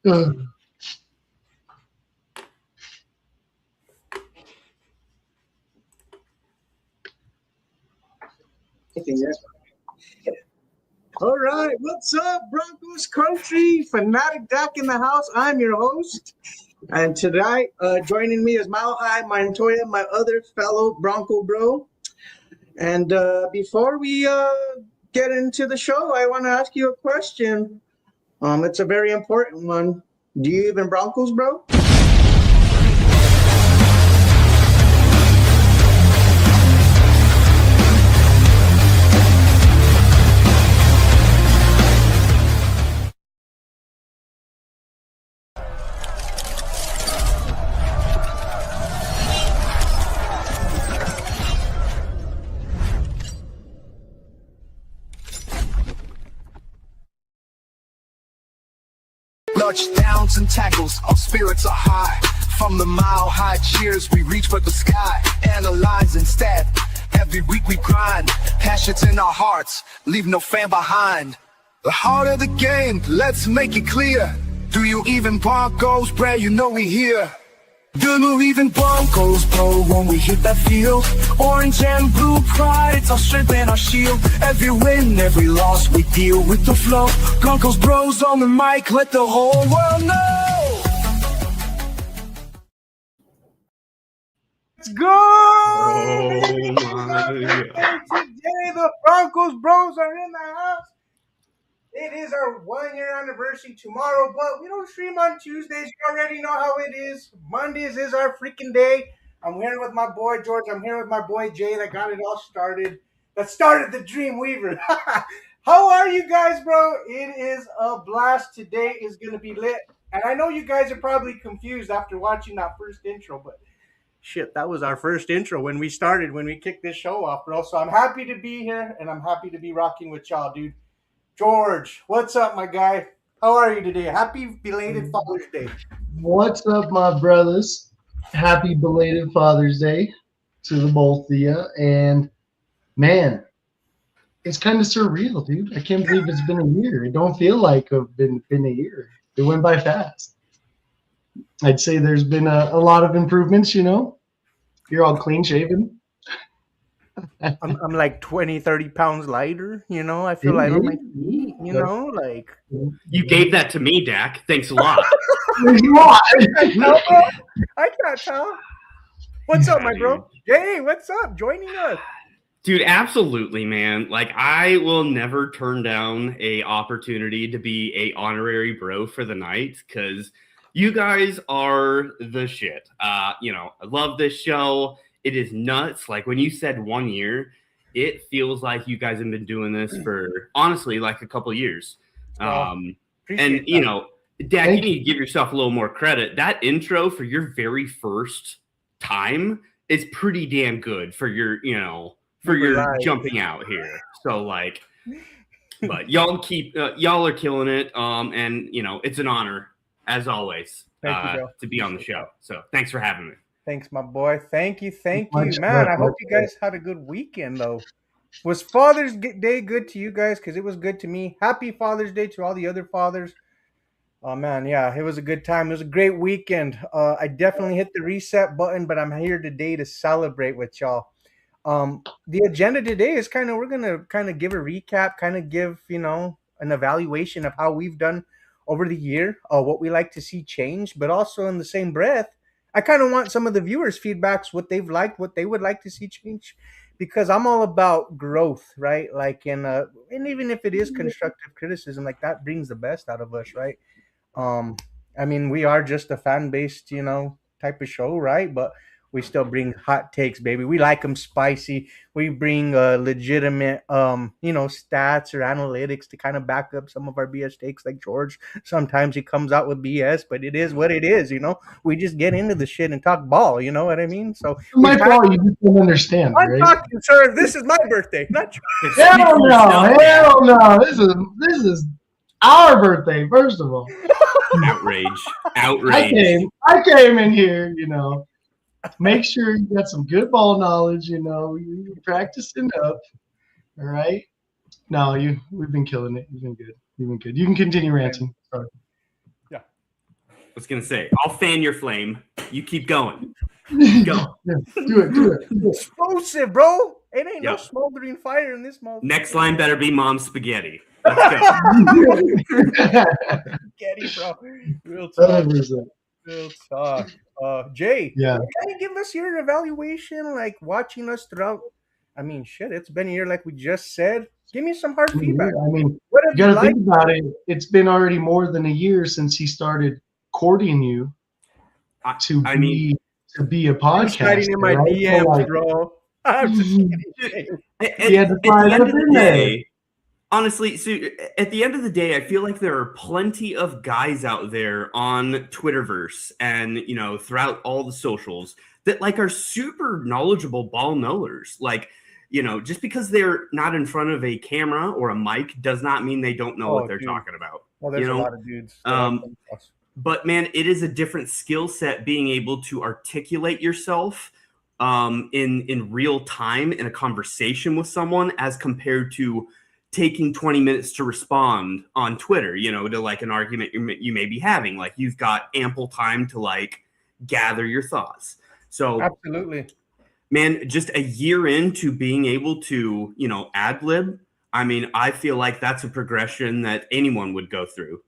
Ugh. All right, what's up, Broncos country? Fanatic Dak in the house. I'm your host, and tonight joining me is Mile High Montoya, my other fellow Bronco bro. And before we get into the show, I want to ask you a question. It's a very important one. Do you even Broncos, bro? Touchdowns and tackles, our spirits are high. From the mile-high cheers, we reach for the sky. Analyzing stat, every week we grind. Passions in our hearts, leave no fan behind. The heart of the game, let's make it clear. Do you even Broncos, bro? You know we here. Do you even Broncos, bro, when we hit that field? Orange and blue pride, it's our strength and our shield. Every win, every loss, we deal with the flow. Broncos bros on the mic, let the whole world know. Let's go! Oh my God. Today the Broncos bros are in the house. It is our 1 year anniversary tomorrow, but we don't stream on Tuesdays. You already know how it is. Mondays is our freaking day. I'm here with my boy George. I'm here with my boy Jay that got it all started. That started the Dream Weaver. How are you guys, bro? It is a blast. Today is going to be lit. And I know you guys are probably confused after watching that first intro, but shit, that was our first intro when we started, when we kicked this show off, bro. So I'm happy to be here, and I'm happy to be rocking with y'all, dude. George, what's up, my guy? How are you today? Happy belated Father's Day. What's up, my brothers? Happy belated Father's Day to the both of you. And man, it's kind of surreal, dude. I can't believe it's been a year. It don't feel like it's been a year. It went by fast. I'd say there's been a lot of improvements, you know. You're all clean shaven. I'm like 20, 30 pounds lighter, you know. I feel like on my feet, you know, like. You gave that to me, Dak. Thanks a lot. No, bro. I can't tell. What's up, my bro? Jay, what's up? Joining us. Dude, absolutely, man. Like, I will never turn down a opportunity to be a honorary bro for the night, because you guys are the shit. You know, I love this show. It is nuts. Like, when you said 1 year, it feels like you guys have been doing this for, honestly, like a couple years. And, you know, Dak, you need to give yourself a little more credit. That intro for your very first time is pretty damn good for your, you know, for your jumping out here. So, like, but y'all are killing it. And, you know, it's an honor, as always, to be on the show. So thanks for having me. Thanks, my boy. Thank you. Man, I hope you guys had a good weekend, though. Was Father's Day good to you guys? Because it was good to me. Happy Father's Day to all the other fathers. Oh, man, yeah, it was a good time. It was a great weekend. I definitely hit the reset button, but I'm here today to celebrate with y'all. The agenda today is we're going to kind of give a recap, kind of give, you know, an evaluation of how we've done over the year, what we like to see change, but also in the same breath, I kind of want some of the viewers' feedbacks, what they've liked, what they would like to see change, because I'm all about growth, right? Like, and even if it is constructive criticism, like that brings the best out of us, right? I mean, we are just a fan-based, you know, type of show, right? But we still bring hot takes, baby. We like them spicy. We bring legitimate, you know, stats or analytics to kind of back up some of our BS takes. Like George, sometimes he comes out with BS, but it is what it is, you know. We just get into the shit and talk ball, you know what I mean? So my fault, you just don't understand, I'm right? talking, sir. This is my birthday, not yours. Hell no. This is our birthday, first of all. Outrage. I came in here, you know. Make sure you got some good ball knowledge, you know. You're practicing up. All right. No, we've been killing it. You've been good. You can continue ranting. Sorry. Yeah. was gonna say, I'll fan your flame. You keep going. Keep going. Yeah, do it. Explosive, bro. It ain't no Yep. smoldering fire in this motherfucker. Next line better be mom's spaghetti. Let's go. Spaghetti, bro. Real talk. 100%. Real talk. Jay, Yeah. can you give us your evaluation, like watching us throughout? I mean, shit, it's been a year, like we just said. Give me some hard feedback. I mean, What you have you gotta liked? think about it. It's been already more than a year since he started courting you to be a podcast. Sliding in my right? DMs, So, like, bro. I'm just kidding. He had to slide up in there. Honestly, so at the end of the day, I feel like there are plenty of guys out there on Twitterverse and, you know, throughout all the socials that like are super knowledgeable ball knowers. Like, you know, just because they're not in front of a camera or a mic does not mean they don't know what they're talking about. Well, there's you know? a lot of dudes. But man, it is a different skill set being able to articulate yourself in real time in a conversation with someone as compared to taking 20 minutes to respond on Twitter, you know, to like an argument you may be having. Like you've got ample time to like gather your thoughts. So absolutely, man, just a year into being able to, you know, ad lib. I mean, I feel like that's a progression that anyone would go through.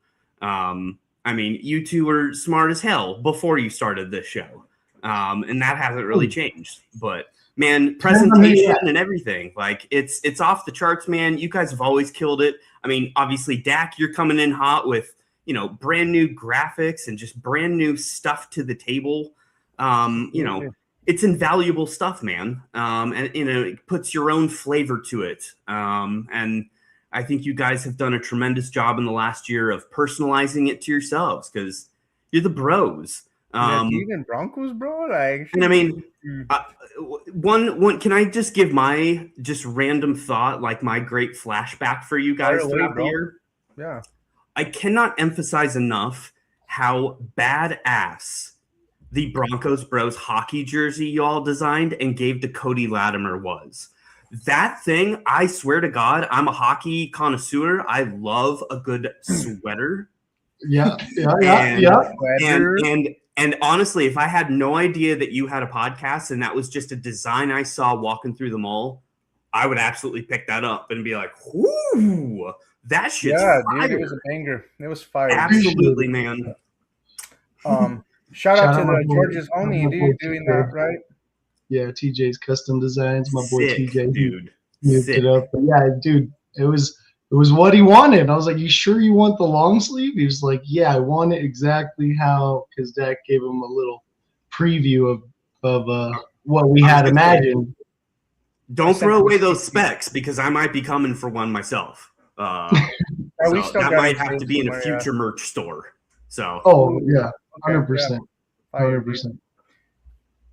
I mean, you two were smart as hell before you started this show. And that hasn't really changed, but man, presentation and everything, like it's off the charts, man. You guys have always killed it. I mean, obviously, Dak, you're coming in hot with, you know, brand new graphics and just brand new stuff to the table. You know, it's invaluable stuff, man. And you know, it puts your own flavor to it. And I think you guys have done a tremendous job in the last year of personalizing it to yourselves because you're the bros. Even Broncos, bro. Like, and I mean, one. Can I just give my just random thought, like my great flashback for you guys throughout the year? Yeah, I cannot emphasize enough how badass the Broncos Bros hockey jersey y'all designed and gave to Cody Latimer was. That thing, I swear to God, I'm a hockey connoisseur. I love a good sweater. Yeah. And honestly, if I had no idea that you had a podcast and that was just a design I saw walking through the mall, I would absolutely pick that up and be like, "Whoo, that shit's fire." Dude, it was a banger. It was fire. Absolutely, man. Shout out to the George's homie, dude, doing that, right? Yeah, TJ's Custom Designs, my boy Sick, TJ, dude. moved it up. But yeah, dude, it was what he wanted. I was like, "You sure you want the long sleeve?" He was like, "Yeah, I want it exactly how," because Dak gave him a little preview of what we had imagined. Don't throw away those specs because I might be coming for one myself. So that might have to be in a future merch store. So. Oh yeah, 100%, 100%.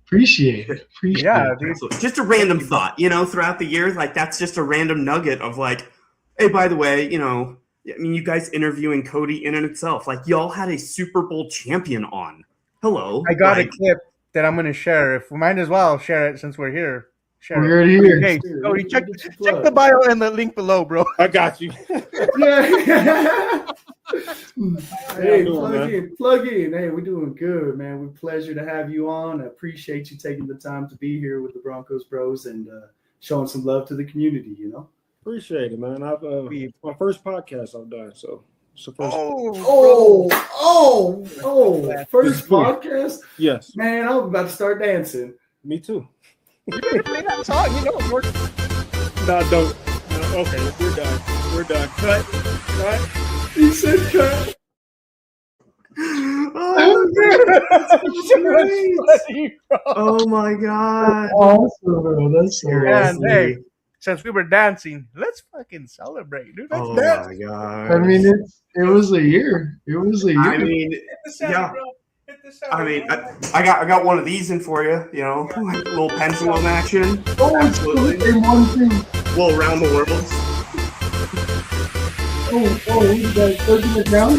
Appreciate it. Dude. Just a random thought, you know, throughout the year, like that's just a random nugget of like, hey, by the way, you know, I mean, you guys interviewing Cody in and itself, like y'all had a Super Bowl champion on. Hello. I got a clip that I'm going to share. If we might as well share it since we're here. We're already here. Hey, Cody, check the bio and the link below, bro. I got you. Hey, plug in. Hey, we're doing good, man. We're pleasure to have you on. I appreciate you taking the time to be here with the Broncos Bros and showing some love to the community, you know? Appreciate it, man. I've my first podcast I've done, so it's the first. First podcast? Yes. Man, I was about to start dancing. Me too. You better play that song, you know. No, don't. No, okay, we're done. We're done. Cut. He said cut. Oh my God. Awesome, bro. That's so Man, awesome. hey, since we were dancing, let's fucking celebrate, dude. Let's dance. My God. I mean, it was a year. It was a year. I mean, Hit the sound, yeah. bro. Hit the sound. I mean, I got one of these in for you. You know, like a little pendulum action. Oh, Absolutely. it's one thing. Well, around the world. You guys closing it down?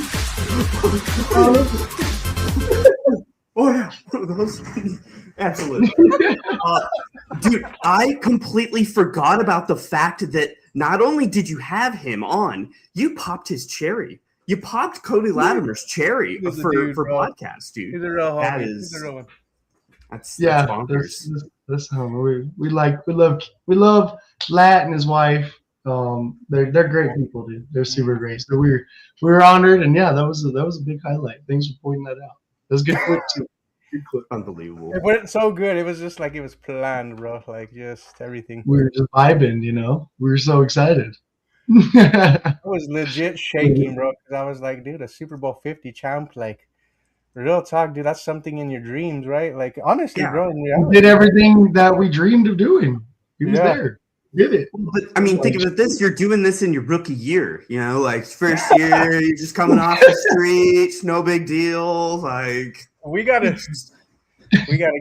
Oh yeah, one of those. Absolutely. Dude, I completely forgot about the fact that not only did you have him on, you popped his cherry. You popped Cody Latimer's cherry He's a for dude, bro. podcast, dude. He's a real That homie. is- He's a real one. That's That's bonkers. that's how we love Lat and his wife. They're great people, dude. They're super great. So we were honored, and yeah, that was a big highlight. Thanks for pointing that out. That was a good clip too. Good clip. Unbelievable. It went so good. It was just like it was planned, bro. Like just everything. We were just vibing, you know. We were so excited. I was legit shaking, bro, because I was like, dude, a Super Bowl 50 champ, like, real talk, dude, that's something in your dreams, right? Like, honestly, Yeah. bro, in He reality, did everything that we dreamed of doing. He was Yeah. there. Did it. But I mean, think of it this: you're doing this in your rookie year. You know, like first year, you're just coming off the streets, no big deal. Like we gotta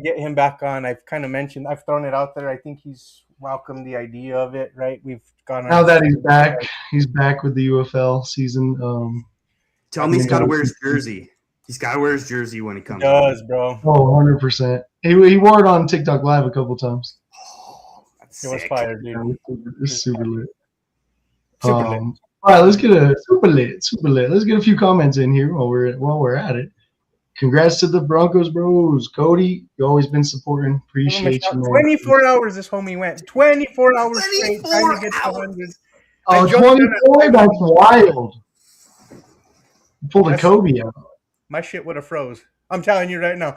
get him back on. I've kind of mentioned, I've thrown it out there. I think he's welcomed the idea of it, right? We've gone Now that he's back with the UFL season. tell me, he's got to wear his jersey. He's got to wear his jersey when he He comes. does, bro. Oh, 100%. He wore it on TikTok Live a couple times. Oh, that's It was sick. fire, dude. Yeah, it's super lit. Super lit. All right, let's get a super lit. Let's get a few comments in here while we're at it. Congrats to the Broncos Bros. Cody, you always been supporting. Appreciate you, man. 24 hours this homie went. 24 hours straight trying to get to 100. Oh, I jumped in 24? That's wild. You pulled a That's- Kobe out. My shit would have froze. I'm telling you right now.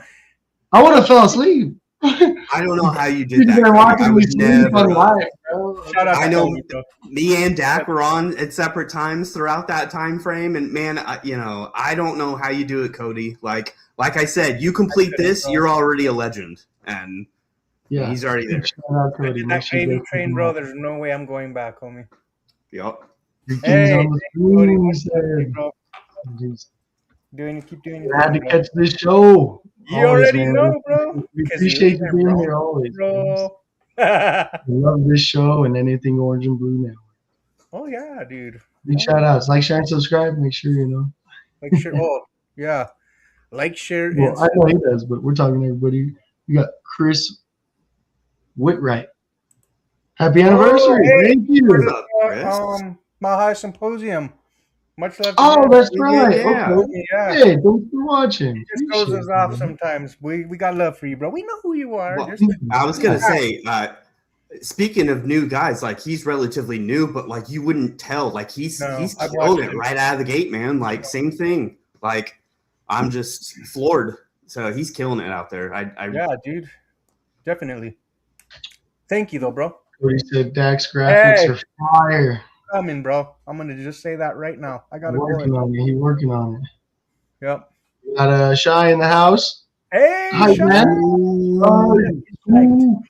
I would have fell asleep. I don't know how you did You've that. been Cody. watching I me would sleep on never. live, bro. Shout out I to know. Kobe, bro. Me and Dak were on at separate times throughout that time frame, and man, I don't know how you do it, Cody. Like I said, you complete this, you're already a legend, and Yeah. he's already there. Shout out, Cody. Make That sure you baby guys train, check bro. him out. There's no way I'm going back, homie. Yep. Your Hey, king's on the Cody, screen, he what's up, said. bro? Jeez. Keep doing You your had to thing, bro. catch this show. You Always, already man. know, bro. We 'Cause appreciate you're you being bro. here always. Bro. We love this show and anything orange and blue now. Oh yeah, dude. Big shout outs. Like, share, and subscribe. Make sure you know. Like share. Oh yeah. Like, share, and Well, I know he does, but we're talking to everybody. We got Chris Whitwright. Happy anniversary. hey. Thank you. What's up, Chris? Mile High Symposium. Much love. to Oh, him. that's right. Yeah. Okay. Yeah. Hey, thanks for watching. He just throws Appreciate us it, off man. sometimes. We got love for you, bro. We know who you are. Well, Just I was gonna say, speaking of new guys, like he's relatively new, but like you wouldn't tell. Like he's I've killed watched it him. right out of the gate, man. Like same thing. Like I'm just floored. So he's killing it out there. yeah, dude. Definitely. Thank you, though, bro. Cody said Dak's graphics Hey. are fire. Coming, bro. I'm gonna just say that right now. I gotta go Working in. on it. He's working on it. Yep. We got a Shy in the house. Hey, Hi, Sean. man. Ooh.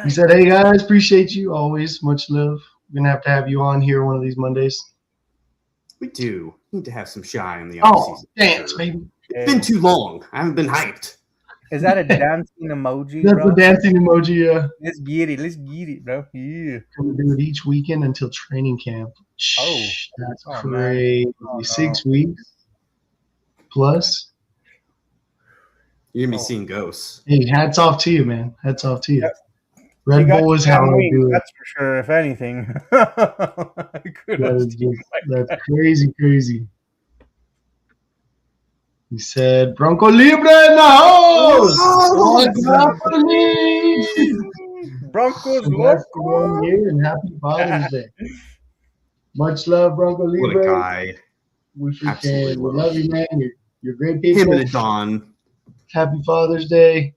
He said, hey, guys, appreciate you. Always. Much love. We're going to have you on here one of these Mondays. We do need to have some shy in the Oh, offseason. dance, baby. It's been too long. I haven't been hyped. Is that a dancing emoji, That's bro? the dancing emoji. Let's get it, bro. Yeah. Going to do it each weekend until training camp. Oh. That's Oh, man. crazy. Oh, no. 6 weeks plus. You're gonna be Oh. seeing ghosts. Hey, hats off to you, man. Hats off to you. Yep. Red You got Bull is your how damn I wings, do it. that's for sure, if anything. That Kudos is to you. just, that's crazy. He said, Bronco Libre in the house. What's happening? Broncos Congrats to loco. 1 year and happy Father's Day. Much love, Bronco What a Libre. guy. We Absolutely freaking we love love you, man. You're great people. Him and a Don. Happy Father's Day.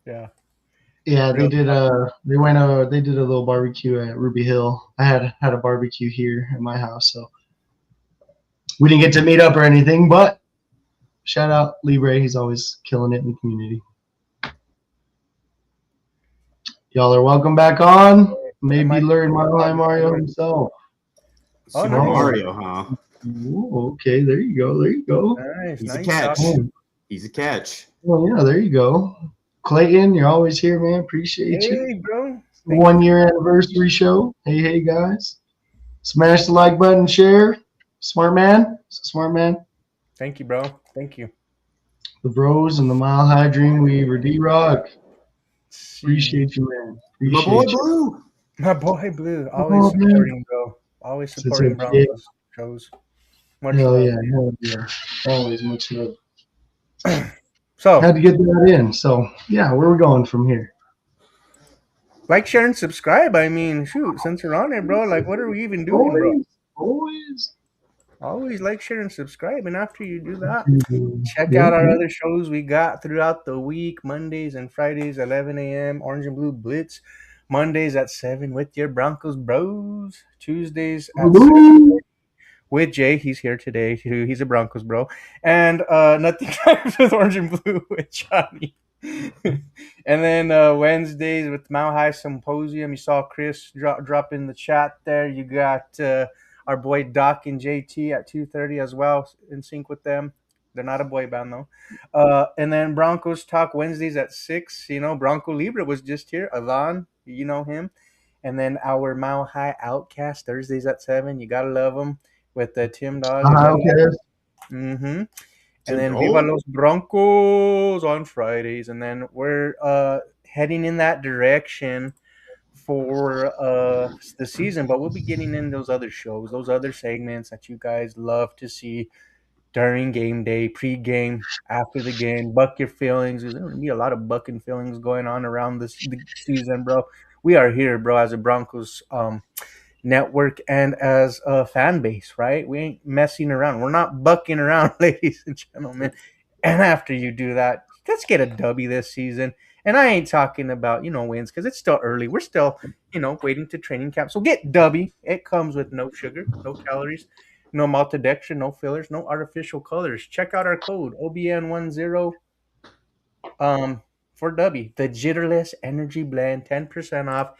Yeah. Yeah, they did they did a little barbecue at Ruby Hill. I had a barbecue here at my house, so we didn't get to meet up or anything, but shout out Libre, he's always killing it in the community. Y'all are welcome back on. Maybe learn Mario himself. Oh, Super nice. Mario, huh? Ooh, okay, there you go. Nice. He's nice a catch. job. He's a catch. Well, yeah, there you go. Clayton, you're always here, man. Appreciate you. Hey, bro. The 1 year anniversary show. Hey, guys. Smash the like button, share. Smart man. Smart man. Thank you, bro. Thank you. The bros and the Mile High Dream Weaver. D-Rock. Appreciate you, man. My Appreciate boy you. Blue. My boy Blue. Always Oh, man. supporting, bro. Always It's supporting okay. Broncos shows. Much Hell love. yeah, hell yeah. Always much love. So, Had to get that in. So, yeah, where are we going from here? like, share, and subscribe. I mean, shoot, since you're on it, bro, like, what are we even doing, bro? Always. Always like, share, and subscribe. And after you do that, check Yeah, out our yeah. other shows we got throughout the week. Mondays and Fridays, 11 a.m. Orange and Blue Blitz. Mondays at 7 with your Broncos Bros. Tuesdays at 7 Woo! with Jay. He's here today too. He's a Broncos bro. And Nothing Rhymes with Orange and Blue with Johnny. And then Wednesdays with Mile High Symposium. You saw Chris drop in the chat there. You got our boy Doc and JT at 2:30 as well, in sync with them. They're not a boy band though. And then Broncos Talk Wednesdays at 6. You know, Bronco Libre was just here. Alan, you know him. And then our Mile High Outcast Thursdays at 7. You gotta love them with Tim Dog. Okay. Mm-hmm. And then Viva Los Broncos on Fridays. And then we're heading in that direction for the season. But we'll be getting in those other shows, those other segments that you guys love to see during game day, pre-game, after the game. Buck your feelings. There's going to be a lot of bucking feelings going on around the season, bro. We are here, bro, as a Broncos network and as a fan base, right? We ain't messing around. We're not bucking around, ladies and gentlemen. And after you do that, let's get a W this season. And I ain't talking about, wins, because it's still early. We're still, waiting to training camp. So get W. It comes with no sugar, no calories, no maltodextrin, no fillers, no artificial colors. Check out our code, OBN10 for W. The Jitterless Energy Blend, 10% off.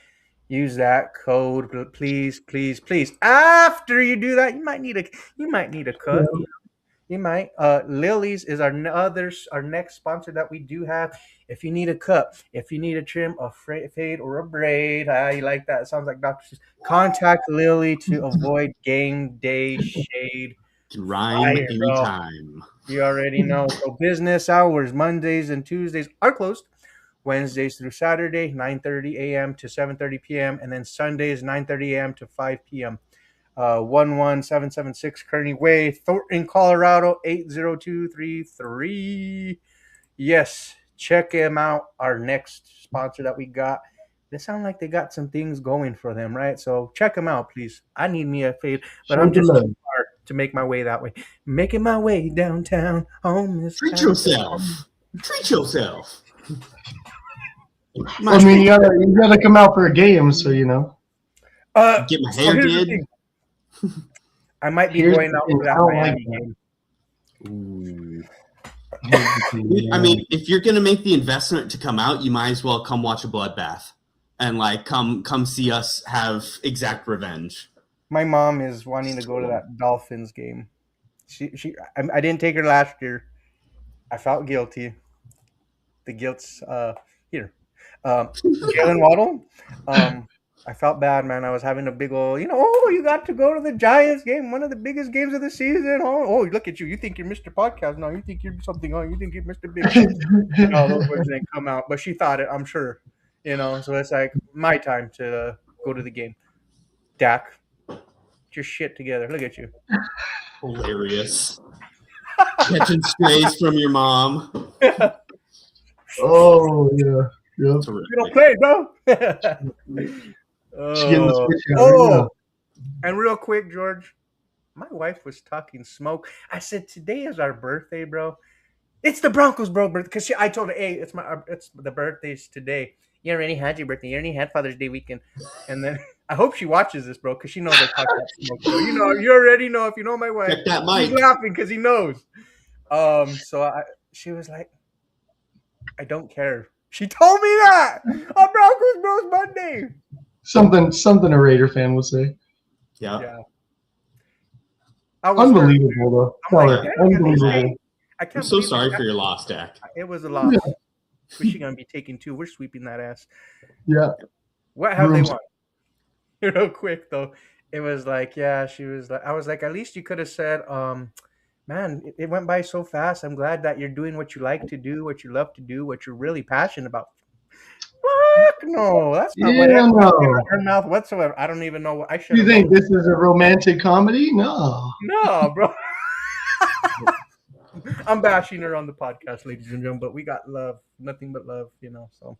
Use that code, please, please, please. After you do that, you might need a cup. Yeah. You might. Lily's is our next sponsor that we do have. If you need a cup, if you need a trim, a fade, or a braid, you like that? It sounds like Dr. Seuss. Contact Lily to avoid game day shade. Can rhyme anytime. You already know. So business hours, Mondays and Tuesdays are closed. Wednesdays through Saturday, 9:30 a.m. to 7:30 p.m. And then Sundays, 9:30 a.m. to 5 p.m. 11776 Kearney Way, Thornton, Colorado, 80233. Yes, check them out. Our next sponsor that we got. They sound like they got some things going for them, right? So check them out, please. I need me a fade, but I'm just too far to make my way that way. Making my way downtown home this Treat yourself. Treat yourself. I mean, you gotta come out for a game, so get my hair did. I might be going out for that Miami game. Ooh. I mean, if you're gonna make the investment to come out, you might as well come watch a bloodbath and come see us have exact revenge. My mom is wanting to go to that Dolphins game. I didn't take her last year. I felt guilty. The guilt's here. Jalen Waddle. I felt bad, man. I was having a big old, you got to go to the Giants game, one of the biggest games of the season. Oh, look at you. You think you're Mr. Podcast. No, you think you're something. Oh, you think you're Mr. Big Show. No, those words didn't come out. But she thought it, I'm sure. So it's like my time to go to the game. Dak, get your shit together. Look at you. Hilarious. Catching strays from your mom. Oh, yeah. Yep. You don't play, bro. And real quick, George, my wife was talking smoke. I said, today is our birthday, bro. It's the Broncos, bro, because I told her, hey, it's the birthday's today. You already had your birthday. You already had Father's Day weekend. And then I hope she watches this, bro, because she knows I talk that smoke. So, you already know, if you know my wife. Check that mic. He's laughing because he knows. She was like, I don't care. She told me that on Broncos Bros Monday. Something a Raider fan would say. Yeah. Unbelievable, though. Unbelievable. I'm so sorry for your loss, Dak. It was a loss. Yeah. We're going to be taking 2. We're sweeping that ass. Yeah. What have they won? Real quick, though. It was like, she was like, I was like, at least you could have said, man, it went by so fast. I'm glad that you're doing what you like to do, what you love to do, what you're really passionate about. Fuck no, that's not what in her mouth whatsoever. I don't even know what I should. You think this is a romantic comedy? No. No, bro. I'm bashing her on the podcast, ladies and gentlemen, but we got love, nothing but love, So,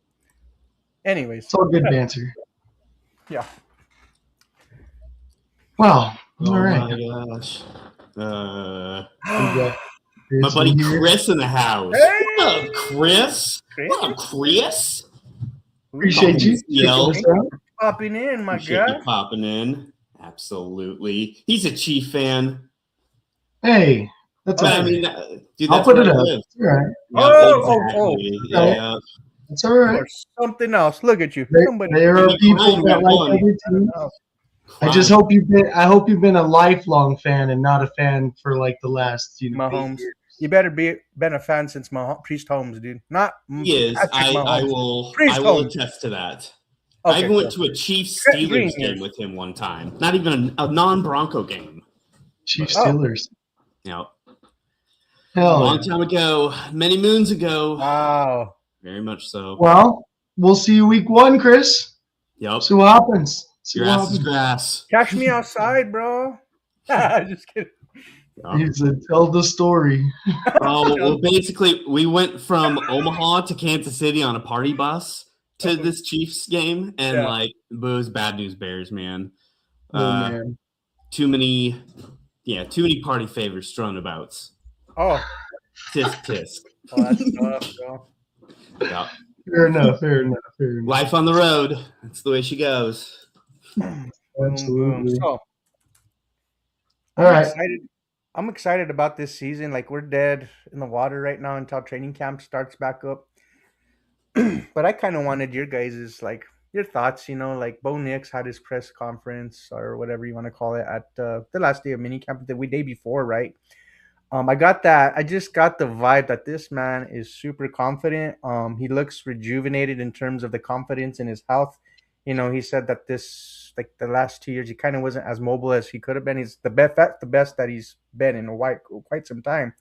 anyways, It's all good banter. Yeah. Wow. Oh All right. my gosh. My buddy Chris in the house. Hey! What up, Chris? What up, Chris? Appreciate you. Popping in, my guy. Popping in. Absolutely. He's a Chief fan. Hey, that's all right. I mean, dude, I'll put it up. It's all right. Yeah. It's all right. Or something else. Look at you. There are people that like other teams. I just hope you've been a lifelong fan and not a fan for like the last, Mahomes. You better been a fan since Priest Holmes, dude. Not he is. I will attest to that. Okay, I went to a Chiefs Steelers game with him one time. Not even a non-Bronco game. Chiefs Steelers. Yeah. Long time ago, many moons ago. Wow. Very much so. Well, we'll see you week 1, Chris. Yep. See what happens. Your ass is grass. Catch me outside, bro. Just kidding. He said, tell the story. Well, basically, we went from Omaha to Kansas City on a party bus to this Chiefs game, and it was bad news bears, man. Man. Too many party favors thrown about. Oh. Tisk. Oh, that's tough, bro. Yeah. Fair enough. Life on the road. That's the way she goes. Absolutely. So, all right. I'm excited about this season. Like, we're dead in the water right now until training camp starts back up. But I kind of wanted your guys' your thoughts. Like Bo Nix had his press conference or whatever you want to call it at the last day of minicamp, the day before, right? I just got the vibe that this man is super confident. He looks rejuvenated in terms of the confidence in his health. He said that the last 2 years, he kind of wasn't as mobile as he could have been. He's the best that he's been in quite some time.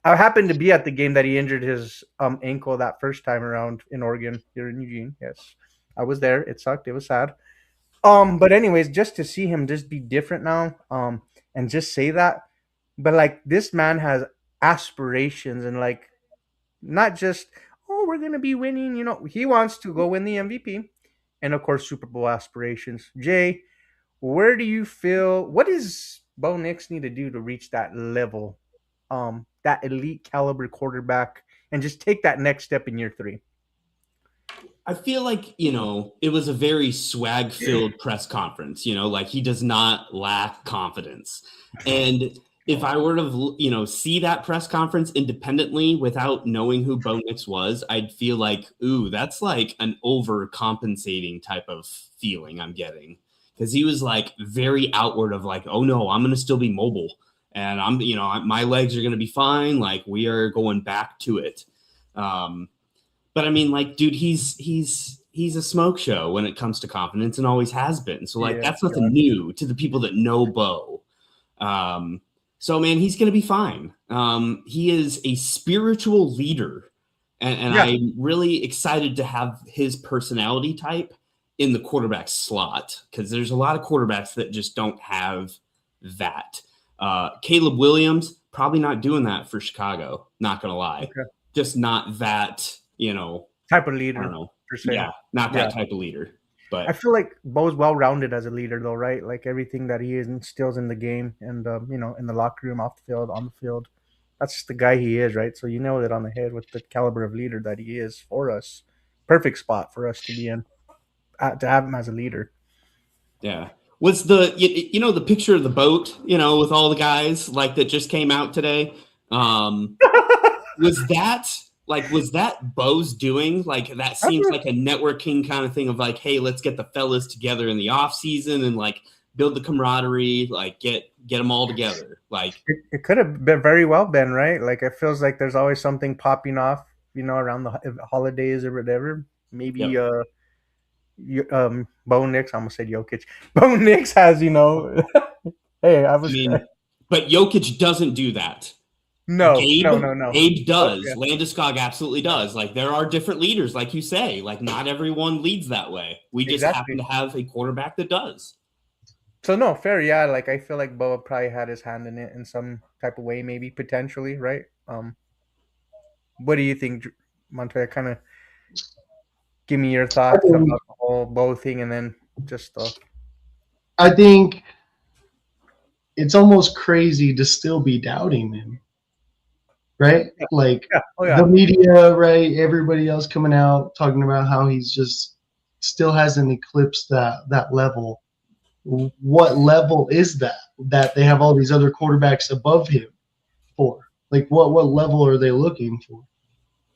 I happened to be at the game that he injured his ankle that first time around in Oregon, here in Eugene. Yes, I was there. It sucked. It was sad. But anyways, just to see him just be different now, and just say that. But this man has aspirations and not just, we're going to be winning, he wants to go win the MVP and of course, Super Bowl aspirations. Jay, where do you feel, what does Bo Nix need to do to reach that level, that elite caliber quarterback and just take that next step in year 3? I feel like, it was a very swag-filled press conference, he does not lack confidence. And if I were to, see that press conference independently without knowing who Bo Nix was, I'd feel like, ooh, that's like an overcompensating type of feeling I'm getting. Because he was very outward of oh no, I'm going to still be mobile. And I'm, my legs are going to be fine. We are going back to it. But I mean, dude, he's a smoke show when it comes to confidence and always has been. So that's nothing new to the people that know Bo. So, man, he's going to be fine. He is a spiritual leader, and I'm really excited to have his personality type in the quarterback slot because there's a lot of quarterbacks that just don't have that. Caleb Williams, probably not doing that for Chicago, not going to lie. Okay. Just not that, type of leader. I don't know. Per se. Yeah, not that type of leader. But I feel like Bo's well-rounded as a leader, though, right? Everything that he instills in the game and, in the locker room, off the field, on the field. That's just the guy he is, right? So you nailed it on the head with the caliber of leader that he is for us. Perfect spot for us to be in, to have him as a leader. Yeah. Was the picture of the boat, with all the guys, that just came out today? Was that Bo's doing? That seems like a networking kind of thing of hey, let's get the fellas together in the off season and build the camaraderie, get them all together. It could have been very well been, right? It feels like there's always something popping off, around the holidays or whatever. Maybe Bo Nix, I almost said Jokic. Bo Nix has, hey, but Jokic doesn't do that. No. Abe does. Okay. Landeskog absolutely does. There are different leaders, like you say. Not everyone leads that way. We just happen to have a quarterback that does. So no, fair, yeah. Like I feel like Boa probably had his hand in it in some type of way, maybe potentially, right? What do you think, Montoya? Kind of give me your I thoughts think, about the whole Boa thing, and then just I think it's almost crazy to still be doubting him, right? yeah, Like yeah, oh the yeah, media, right? Everybody else coming out talking about how he's just still hasn't eclipsed that level. What level is that? That they have all these other quarterbacks above him for? Like what level are they looking for?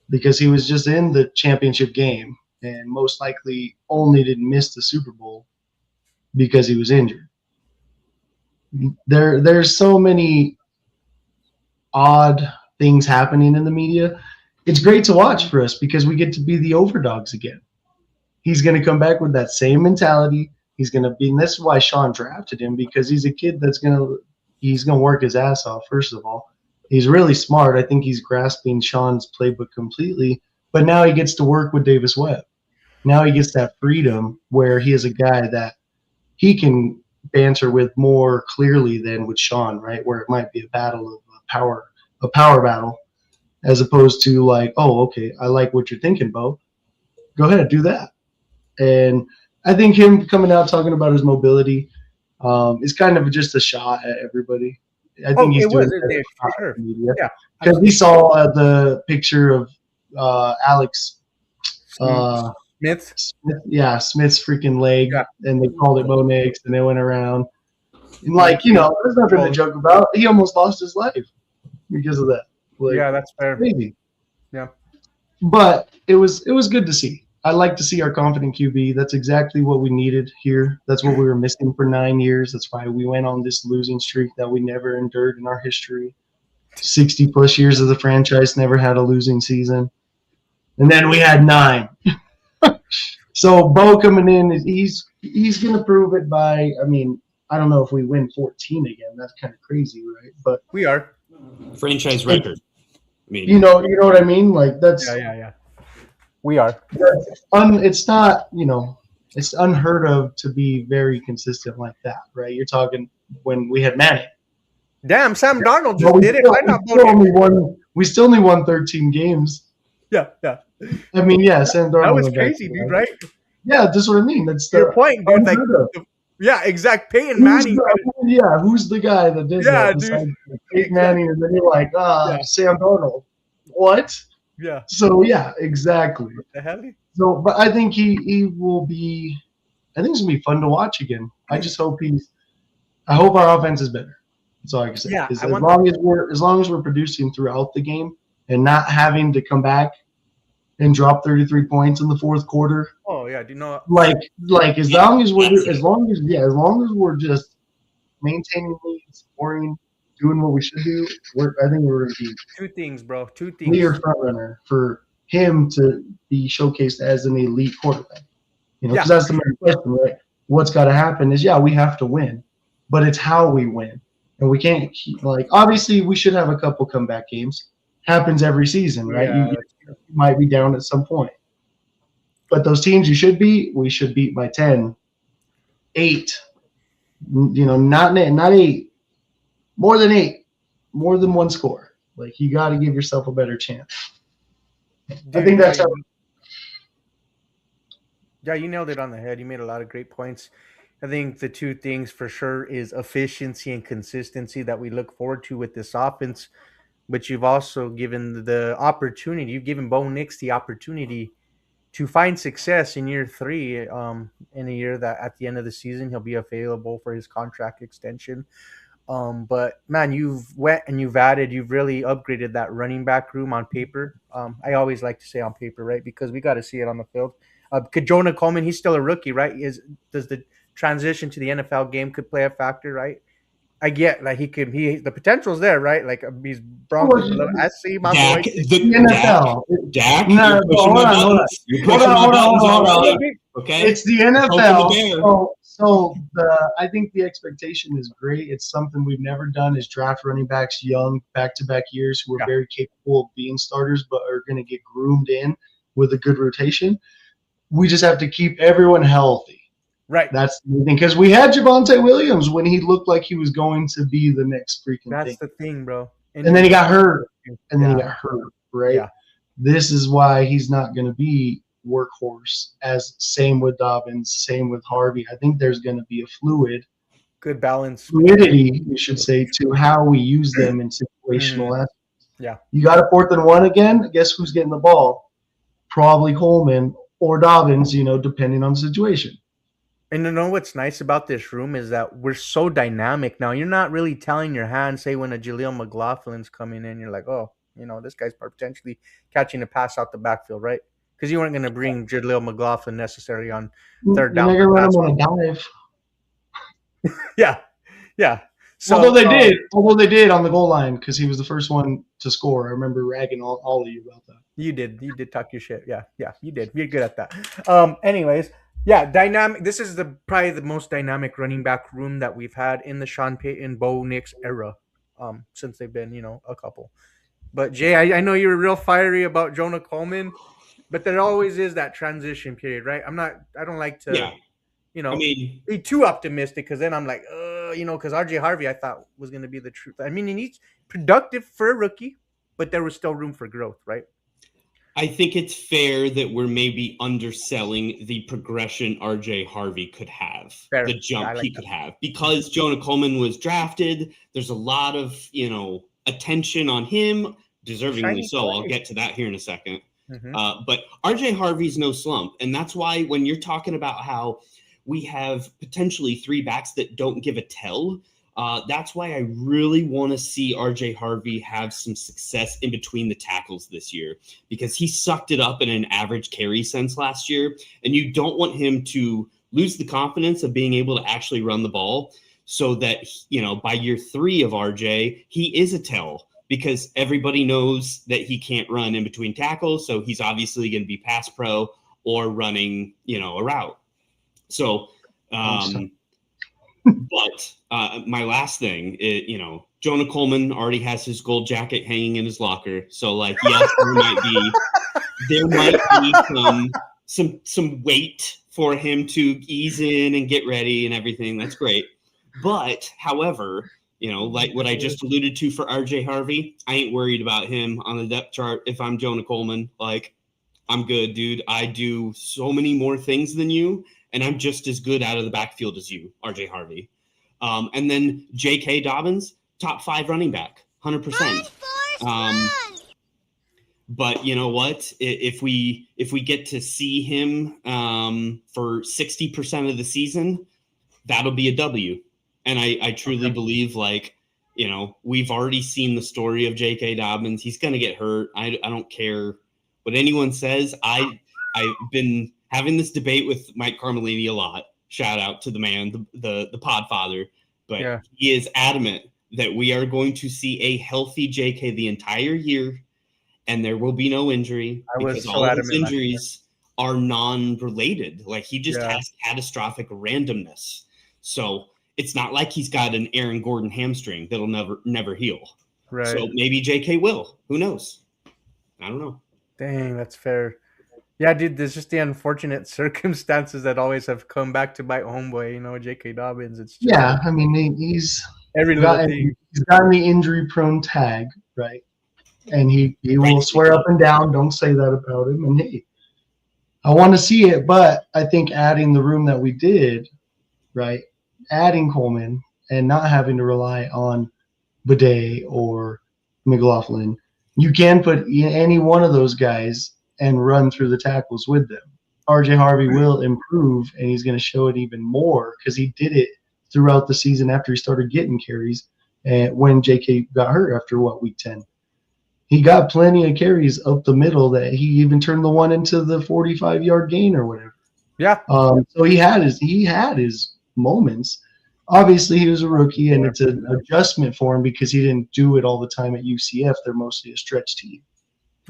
Because he was just in the championship game and most likely only didn't miss the Super Bowl because he was injured. There's so many odd things happening in the media. It's great to watch for us because we get to be the overdogs again. He's going to come back with that same mentality. He's going to be, and that's why Sean drafted him, because he's a kid he's going to work his ass off. First of all, he's really smart. I think he's grasping Sean's playbook completely. But now he gets to work with Davis Webb. Now he gets that freedom where he is a guy that he can banter with more clearly than with Sean, right? Where it might be a battle of a power battle, as opposed to like, oh, okay, I like what you're thinking, Bo. Go ahead, do that. And I think him coming out talking about his mobility is kind of just a shot at everybody. I think he's it doing was, it did, for sure, media yeah. because we saw the picture of Alex Smith, Smith's freaking leg, yeah, and they called it Bo Nix, and they went around. And like, there's nothing to joke about. He almost lost his life because of that. Like, yeah, that's fair. Crazy. Yeah, but it was good to see. I like to see our confident QB. That's exactly what we needed here. That's what we were missing for 9 years. That's why we went on this losing streak that we never endured in our history. 60 plus years of the franchise, never had a losing season. And then we had 9. So Bo coming in, he's going to prove it by, I mean, I don't know if we win 14 again. That's kind of crazy, right? But we are franchise record. I mean, you know what I mean? Like that's yeah. We are. It's not, it's unheard of to be very consistent like that, right? You're talking when we had Manning. Damn, Sam Darnold just did it. We still only won 13 games. Yeah. I mean, yeah, Sam Darnold. That was crazy, dude, right? Yeah, that's what I mean. That's your point, dude. Like, yeah, exact. Peyton Manning. Who's the guy that did that? Dude. Peyton Manning, and then you're like, Sam Darnold. What? Yeah. So yeah, exactly. What the hell? So, but I think he will be. I think it's gonna be fun to watch again. I just hope I hope our offense is better. That's all I can say. Yeah, as long as we're producing throughout the game and not having to come back and drop 33 points in the fourth quarter. Oh yeah, do you know? Like as long as we're just maintaining leads, scoring, doing what we should do, I think we're going to be two things, bro. Two things. Clear front runner for him to be showcased as an elite quarterback. Because that's the main question, right? What's got to happen is, we have to win, but it's how we win, and we can't keep obviously we should have a couple comeback games. Happens every season, right? Yeah. You might be down at some point, but those teams we should beat by 10, 8. Not 8, more than 8, more than one score. Like you got to give yourself a better chance. Dude, I think that's how. Yeah, you nailed it on the head. You made a lot of great points. I think the two things for sure is efficiency and consistency that we look forward to with this offense. But you've also given the opportunity. You've given Bo Nix the opportunity to find success in year 3. In a year that at the end of the season he'll be available for his contract extension. But man, you've really upgraded that running back room on paper. I always like to say on paper, right? Because we got to see it on the field. Jonah Coleman, he's still a rookie, right? Does the transition to the NFL game could play a factor, right? I get like the potential's there, right? Like he's Broncos. I see my boy. The NFL. Dak, hold on. Okay, it's the NFL. So I think the expectation is great. It's something we've never done is draft running backs young, back-to-back years who are very capable of being starters, but are going to get groomed in with a good rotation. We just have to keep everyone healthy. Right. That's the thing. Because we had Javonte Williams when he looked like he was going to be the next freaking That's thing. the thing, bro. And then he got hurt. And then he Yeah. got hurt, right? Yeah. This is why he's not going to be workhorse. As same with Dobbins, same with Harvey. I think there's going to be a Good balance. fluidity, you should say, to how we use them in situational aspects. Yeah. You got a 4th and 1 again. Guess who's getting the ball? Probably Coleman or Dobbins, you know, depending on the situation. And you know what's nice about this room is that we're so dynamic now. You're not really telling your hand, say when a Jaleel McLaughlin's coming in, you're like, oh, you know, this guy's potentially catching a pass out the backfield, right? Because you weren't going to bring Jaleel McLaughlin necessarily on third down. You're not going to run him on a dive. Yeah. So, although they did on the goal line because he was the first one to score. I remember ragging all of you about that. You did talk your shit. Yeah, you did. You're good at that. Anyways, yeah, dynamic. This is probably the most dynamic running back room that we've had in the Sean Payton, Bo Nix era, since they've been, a couple. But Jay, I know you were real fiery about Jonah Coleman, but there always is that transition period, right? I don't like to, be too optimistic because then I'm like, because RJ Harvey I thought was going to be the truth. I mean, he's productive for a rookie, but there was still room for growth, right? I think it's fair that we're maybe underselling the progression RJ Harvey could have, the jump he could have, because Jonah Coleman was drafted. There's a lot of, attention on him, deservingly so. I'll get to that here in a second. Mm-hmm. But RJ Harvey's no slump. And that's why when you're talking about how we have potentially 3 backs that don't give a tell, that's why I really want to see RJ Harvey have some success in between the tackles this year, because he sucked it up in an average carry sense last year. And you don't want him to lose the confidence of being able to actually run the ball so that, by year 3 of RJ, he is a tell because everybody knows that he can't run in between tackles. So he's obviously going to be pass pro or running, a route. So, but my last thing is, Jonah Coleman already has his gold jacket hanging in his locker. So, yes, there might be some weight for him to ease in and get ready and everything. That's great. But, however, like what I just alluded to for RJ Harvey, I ain't worried about him on the depth chart. If I'm Jonah Coleman, I'm good, dude. I do so many more things than you. And I'm just as good out of the backfield as you, RJ Harvey. And then J.K. Dobbins, top 5 running back, 100%. But you know what? If we get to see him for 60% of the season, that'll be a W. And I truly believe, we've already seen the story of J.K. Dobbins. He's going to get hurt. I don't care what anyone says. I've been having this debate with Mike Carmelini a lot. Shout out to the man, the podfather. But he is adamant that we are going to see a healthy JK the entire year, and there will be no injury because all of his injuries are non-related. He just has catastrophic randomness. So it's not like he's got an Aaron Gordon hamstring that'll never heal. Right. So maybe JK will. Who knows? I don't know. Dang, that's fair. Yeah, dude, there's just the unfortunate circumstances that always have come back to bite homeboy, J.K. Dobbins. It's just, I mean, he's gotten the injury-prone tag, right? And he will swear up and down, don't say that about him. And hey, I want to see it, but I think adding the room that we did, right, adding Coleman and not having to rely on Bidet or McLaughlin, you can put any one of those guys and run through the tackles with them. RJ Harvey will improve, and he's going to show it even more because he did it throughout the season after he started getting carries and when JK got hurt after, week 10. He got plenty of carries up the middle that he even turned the one into the 45-yard gain or whatever. Yeah. So he had his moments. Obviously, he was a rookie, and it's an adjustment for him because he didn't do it all the time at UCF. They're mostly a stretch team.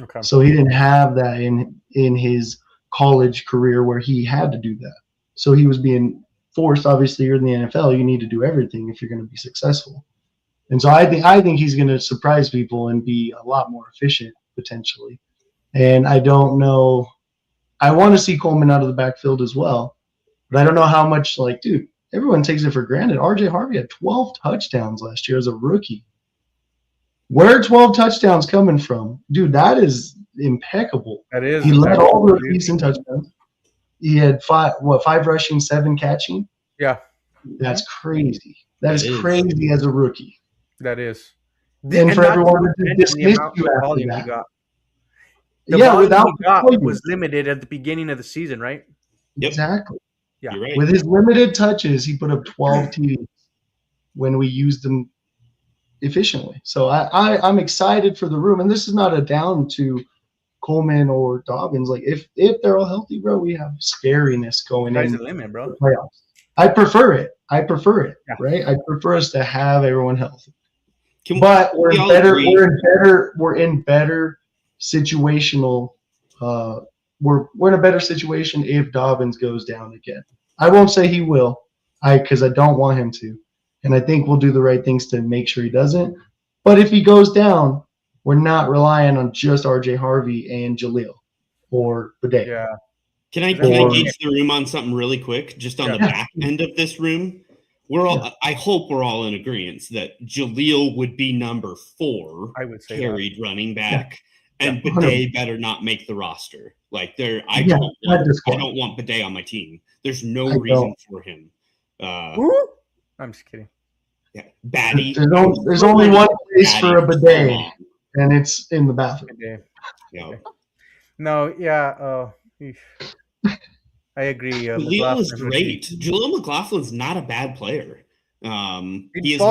Okay. So he didn't have that in his college career where he had to do that. So he was being forced. Obviously, you're in the NFL. You need to do everything if you're going to be successful. And so I think he's going to surprise people and be a lot more efficient potentially. And I don't know. I want to see Coleman out of the backfield as well, But I don't know how much, like, dude, everyone takes it for granted. RJ Harvey had 12 touchdowns last year as a rookie. Where are 12 touchdowns coming from? Dude, that is impeccable. That is. He led all rookies in touchdowns. He had 5 rushing, 7 catching? Yeah. That's crazy. That is crazy as a rookie. That is. And for everyone to dismiss you after that. The volume he got was limited at the beginning of the season, right? Exactly. Yeah. Right. With his limited touches, he put up 12 TDs when we used them efficiently. So I'm excited for the room. And this is not a down to Coleman or Dobbins. Like, if they're all healthy, bro, we have scariness going in the limit, bro. The playoffs. I prefer it. Right? I prefer us to have everyone healthy. But we're in better situational. We're in a better situation if Dobbins goes down again. I won't say he will, because I don't want him to, and I think we'll do the right things to make sure he doesn't. But if he goes down, we're not relying on just RJ Harvey and Jaleel or Bidet. Yeah. Can I gauge the room on something really quick? Just on the back end of this room, we're all. I hope we're all in agreement that Jaleel would be number 4. I would say carried running back, and Bidet better not make the roster. Like I don't want Bidet on my team. There's no reason for him. I'm just kidding. Yeah, Batty. There's only one place for a Bidet, and it's in the bathroom. Yeah. No, yeah. I agree. Jaleel is great. Jaleel McLaughlin's not a bad player. He is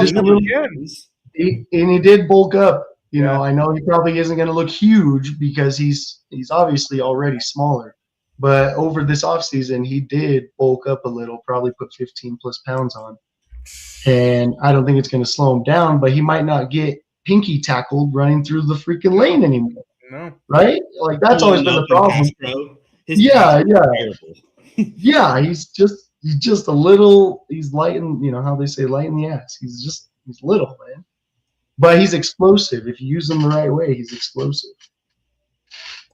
and he did bulk up. You know, I know he probably isn't going to look huge because he's obviously already smaller. But over this offseason, he did bulk up a little, probably put 15 plus pounds on. And I don't think it's going to slow him down, but he might not get pinky tackled running through the freaking lane anymore. No. Right? Like, that's always been the problem. Yeah, he's just a little, he's light in, you know how they say light in the ass. He's little, man. But he's explosive. If you use him the right way, he's explosive.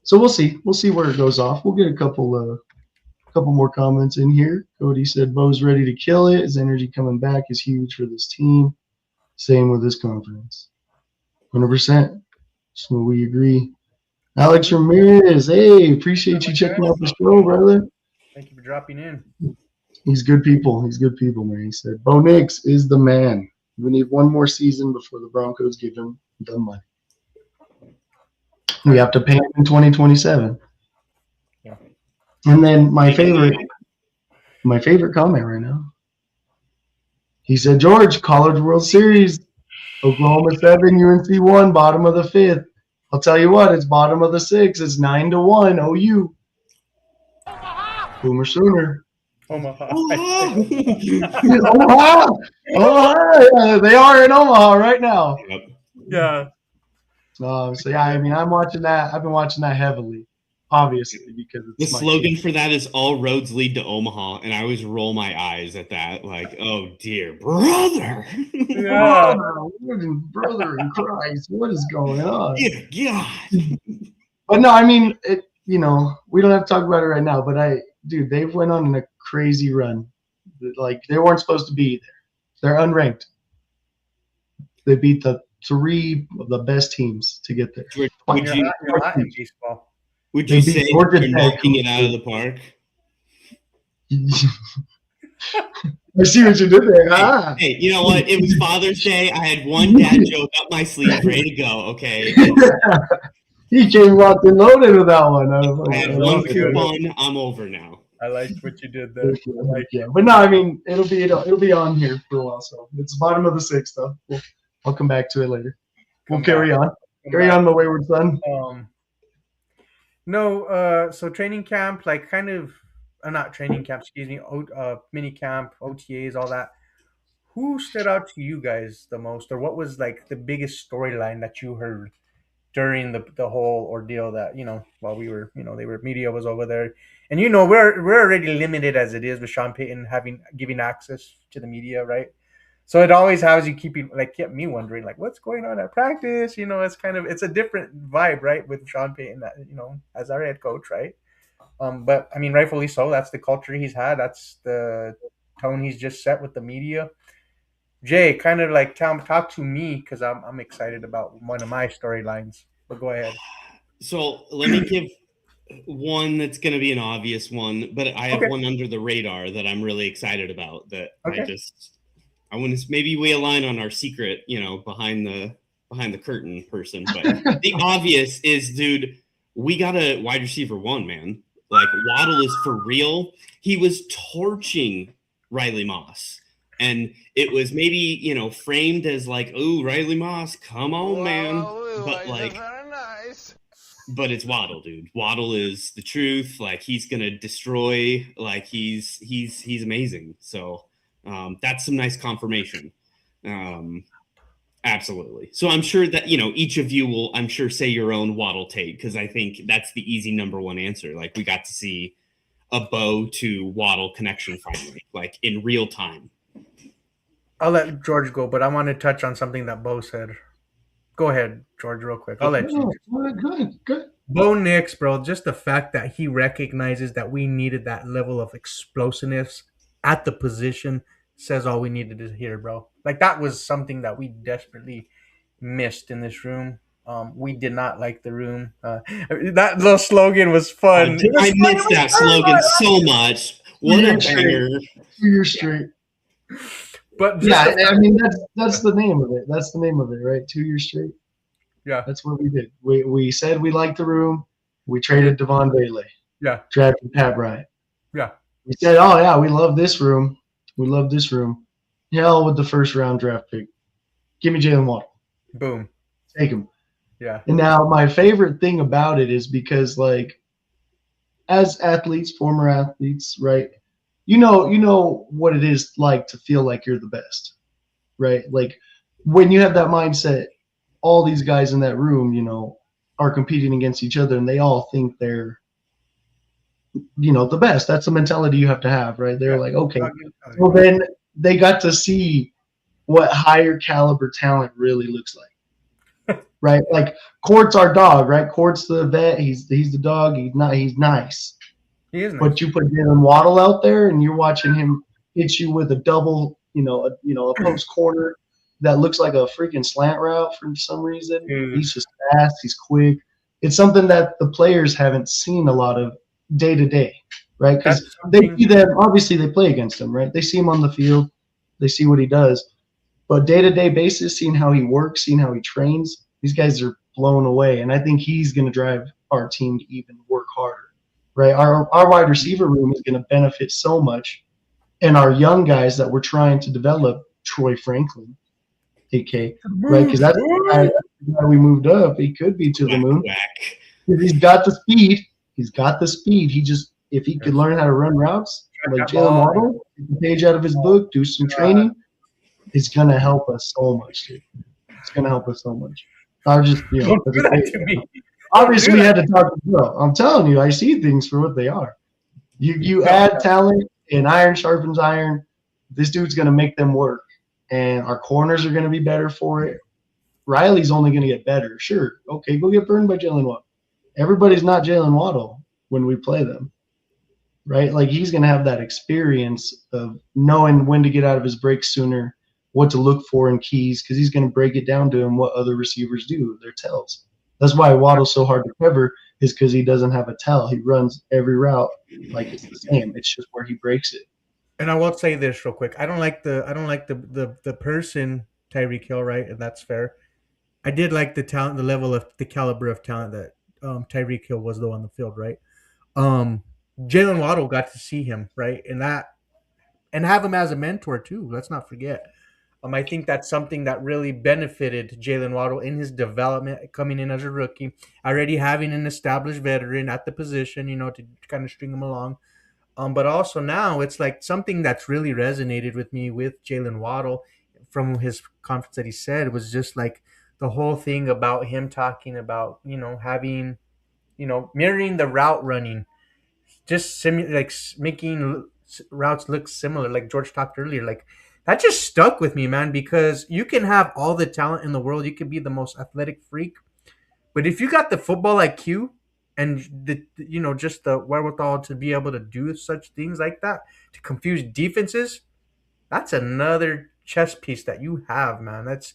So we'll see. We'll see where it goes off. We'll get a couple more comments in here. Cody said Bo's ready to kill it. His energy coming back is huge for this team. Same with his confidence. 100%. So we agree. Alex Ramirez, hey, appreciate you checking out the show, brother. Thank you for dropping in. He's good people. He's good people, man. He said, Bo Nix is the man. We need one more season before the Broncos give him the money. We have to pay him in 2027. Yeah. And then my favorite comment right now. He said, George, College World Series, Oklahoma 7, UNC 1, bottom of the 5th. I'll tell you what, it's bottom of the 6th. It's 9-1 OU. Boomer Sooner. Omaha. Omaha. They are in Omaha right now. Yeah. So yeah, I mean, I'm watching that. I've been watching that heavily, obviously, because it's the slogan for that is "All roads lead to Omaha," and I always roll my eyes at that, like, "Oh dear, brother, brother in Christ, what is going on?" Dear God. But no, I mean, we don't have to talk about it right now. But they've went on a crazy run. Like, they weren't supposed to be there. They're unranked. They beat the 3 of the best teams to get there. Would you say you're knocking it out of the park? I see what you did there. Hey, you know what? It was Father's Day. I had one dad joke up my sleeve, ready to go. Okay. He came locked and loaded with that one. I had one coupon. I'm over now. I liked what you did there. But no, I mean, it'll be on here for a while. So it's bottom of the 6th, though. I'll come back to it later. We'll carry on. Carry on, the wayward son. So training camp, like kind of, not training camp, excuse me, mini camp, OTAs, all that. Who stood out to you guys the most, or what was like the biggest storyline that you heard during the whole ordeal that, while we were, media was over there, and we're already limited as it is with Sean Payton giving access to the media, right? So it always has you kept me wondering, like, what's going on at practice? It's a different vibe, right, with Sean Payton, as our head coach, right? But I mean, rightfully so. That's the culture he's had. That's the tone he's just set with the media. Jay, kind of like talk to me because I'm excited about one of my storylines. But go ahead. So let me give one that's going to be an obvious one, but I have one under the radar that I'm really excited about. That I want to maybe we align on our secret, behind the curtain person. But the obvious is, dude, we got a wide receiver one, man. Like Waddle is for real. He was torching Riley Moss. And it was maybe, framed as like, "Oh, Riley Moss, come on, man." But like, but it's Waddle, dude. Waddle is the truth. Like he's gonna destroy. Like he's amazing. So that's some nice confirmation. Absolutely. So I'm sure that each of you will, I'm sure, say your own Waddle take because I think that's the easy number one answer. Like we got to see a Bo to Waddle connection finally, like in real time. I'll let George go, but I want to touch on something that Bo said. Go ahead, George, real quick. I'll let you. Good. Bo Nix, bro, just the fact that he recognizes that we needed that level of explosiveness at the position says all we needed to hear, bro. Like that was something that we desperately missed in this room. We did not like the room. That little slogan was fun. I missed that slogan so much. What a banger. 2 years straight. But yeah, I mean that's the name of it. That's the name of it, right? 2 years straight. Yeah, that's what we did. We said we liked the room. We traded Devon Bailey. Yeah, drafted Pat Bryant. Yeah, we said, oh yeah, we love this room. We love this room. Hell with the first round draft pick. Give me Jalen Waddle. Boom. Take him. Yeah. And now my favorite thing about it is because like, as athletes, former athletes, right? You know what it is like to feel like you're the best, right? Like when you have that mindset, all these guys in that room, are competing against each other and they all think they're, the best. That's the mentality you have to have, right? They're like, okay, well then they got to see what higher caliber talent really looks like, right? Like Court's our dog, right? Court's the vet. He's the dog. He's nice. He is nice. But you put Jalen Waddle out there, and you're watching him hit you with a double, a post corner that looks like a freaking slant route for some reason. He's just fast. He's quick. It's something that the players haven't seen a lot of day to day, right? Because they see them. Obviously, they play against him, right? They see him on the field. They see what he does. But day to day basis, seeing how he works, seeing how he trains, these guys are blown away. And I think he's going to drive our team to even work harder. Right, our wide receiver room is going to benefit so much, and our young guys that we're trying to develop, Troy Franklin, AK, right? Because that's the guy we moved up. He could be to the moon. He's got the speed. He's got the speed. He just, if he could learn how to run routes like Jalen Waddle, take the page out of his book, do some training, it's going to help us so much, dude. It's going to help us so much. I was just, Don't do that to me. Obviously, we had to talk to Bill. I'm telling you, I see things for what they are. You add talent, and iron sharpens iron. This dude's going to make them work, and our corners are going to be better for it. Riley's only going to get better. Sure, okay, go get burned by Jalen Waddle. Everybody's not Jalen Waddle when we play them, right? Like he's going to have that experience of knowing when to get out of his breaks sooner, what to look for in keys, because he's going to break it down to him what other receivers do, their tells. That's why Waddle's so hard to cover, is because he doesn't have a tell. He runs every route like it's the same. It's just where he breaks it. And I will say this real quick. I don't like the person Tyreek Hill, right? And that's fair. I did like the talent, the level of the caliber of talent that Tyreek Hill was though on the field, right? Jalen Waddle got to see him, right? And have him as a mentor too. Let's not forget. I think that's something that really benefited Jalen Waddle in his development, coming in as a rookie, already having an established veteran at the position, to kind of string him along. But also now it's like something that's really resonated with me with Jalen Waddle from his conference that he said was just like the whole thing about him talking about, having, mirroring the route running, just making routes look similar, like George talked earlier, like that just stuck with me, man, because you can have all the talent in the world. You can be the most athletic freak. But if you got the football IQ and just the wherewithal to be able to do such things like that, to confuse defenses. That's another chess piece that you have, man. That's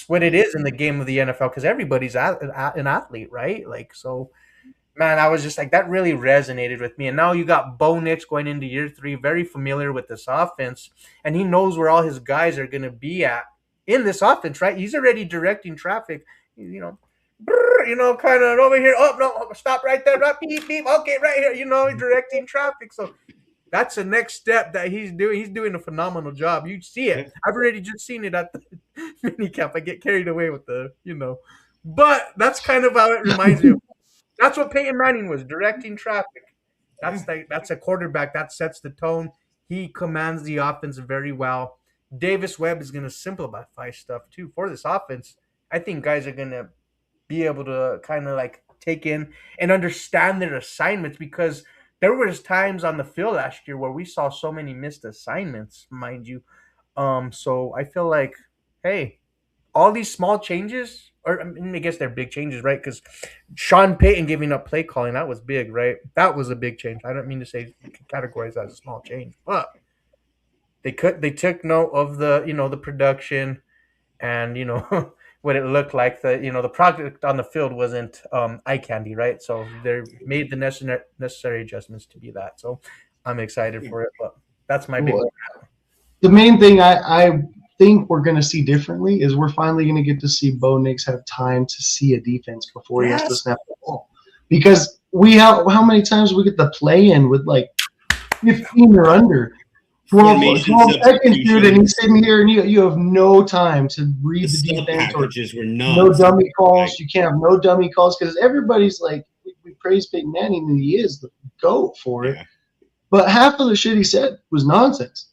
what it is in the game of the NFL, because everybody's an athlete, right? Like, so, man, I was just like, that really resonated with me. And now you got Bo Nix going into year 3, very familiar with this offense, and he knows where all his guys are going to be at in this offense, right? He's already directing traffic, kind of over here. Oh, no, stop right there. Right, beep, beep. Okay, right here, directing traffic. So that's the next step that he's doing. He's doing a phenomenal job. You see it. I've already just seen it at the mini camp. I get carried away with but that's kind of how it reminds me of. That's what Peyton Manning was, directing traffic. That's a quarterback that sets the tone. He commands the offense very well. Davis Webb is going to simplify stuff too for this offense. I think guys are going to be able to kind of like take in and understand their assignments, because there was times on the field last year where we saw so many missed assignments, mind you. So I feel like, hey, all these small changes, or I guess they're big changes, right? Because Sean Payton giving up play calling, that was big, right? That was a big change. I don't mean to say categorize that as a small change, but they took note of the production and what it looked like. The product on the field wasn't eye candy, right? So they made the necessary adjustments to be that. So I'm excited for it, but that's my big one. The main thing I think we're going to see differently is we're finally going to get to see Bo Nix have time to see a defense before he has to snap the ball. Because how many times we get the play in with like 15 or under, 12 seconds, dude, and he's sitting here and you have no time to read the defense or no dummy calls. You can't have no dummy calls because everybody's like, we praise Peyton Manning and he is the GOAT for it. But half of the shit he said was nonsense.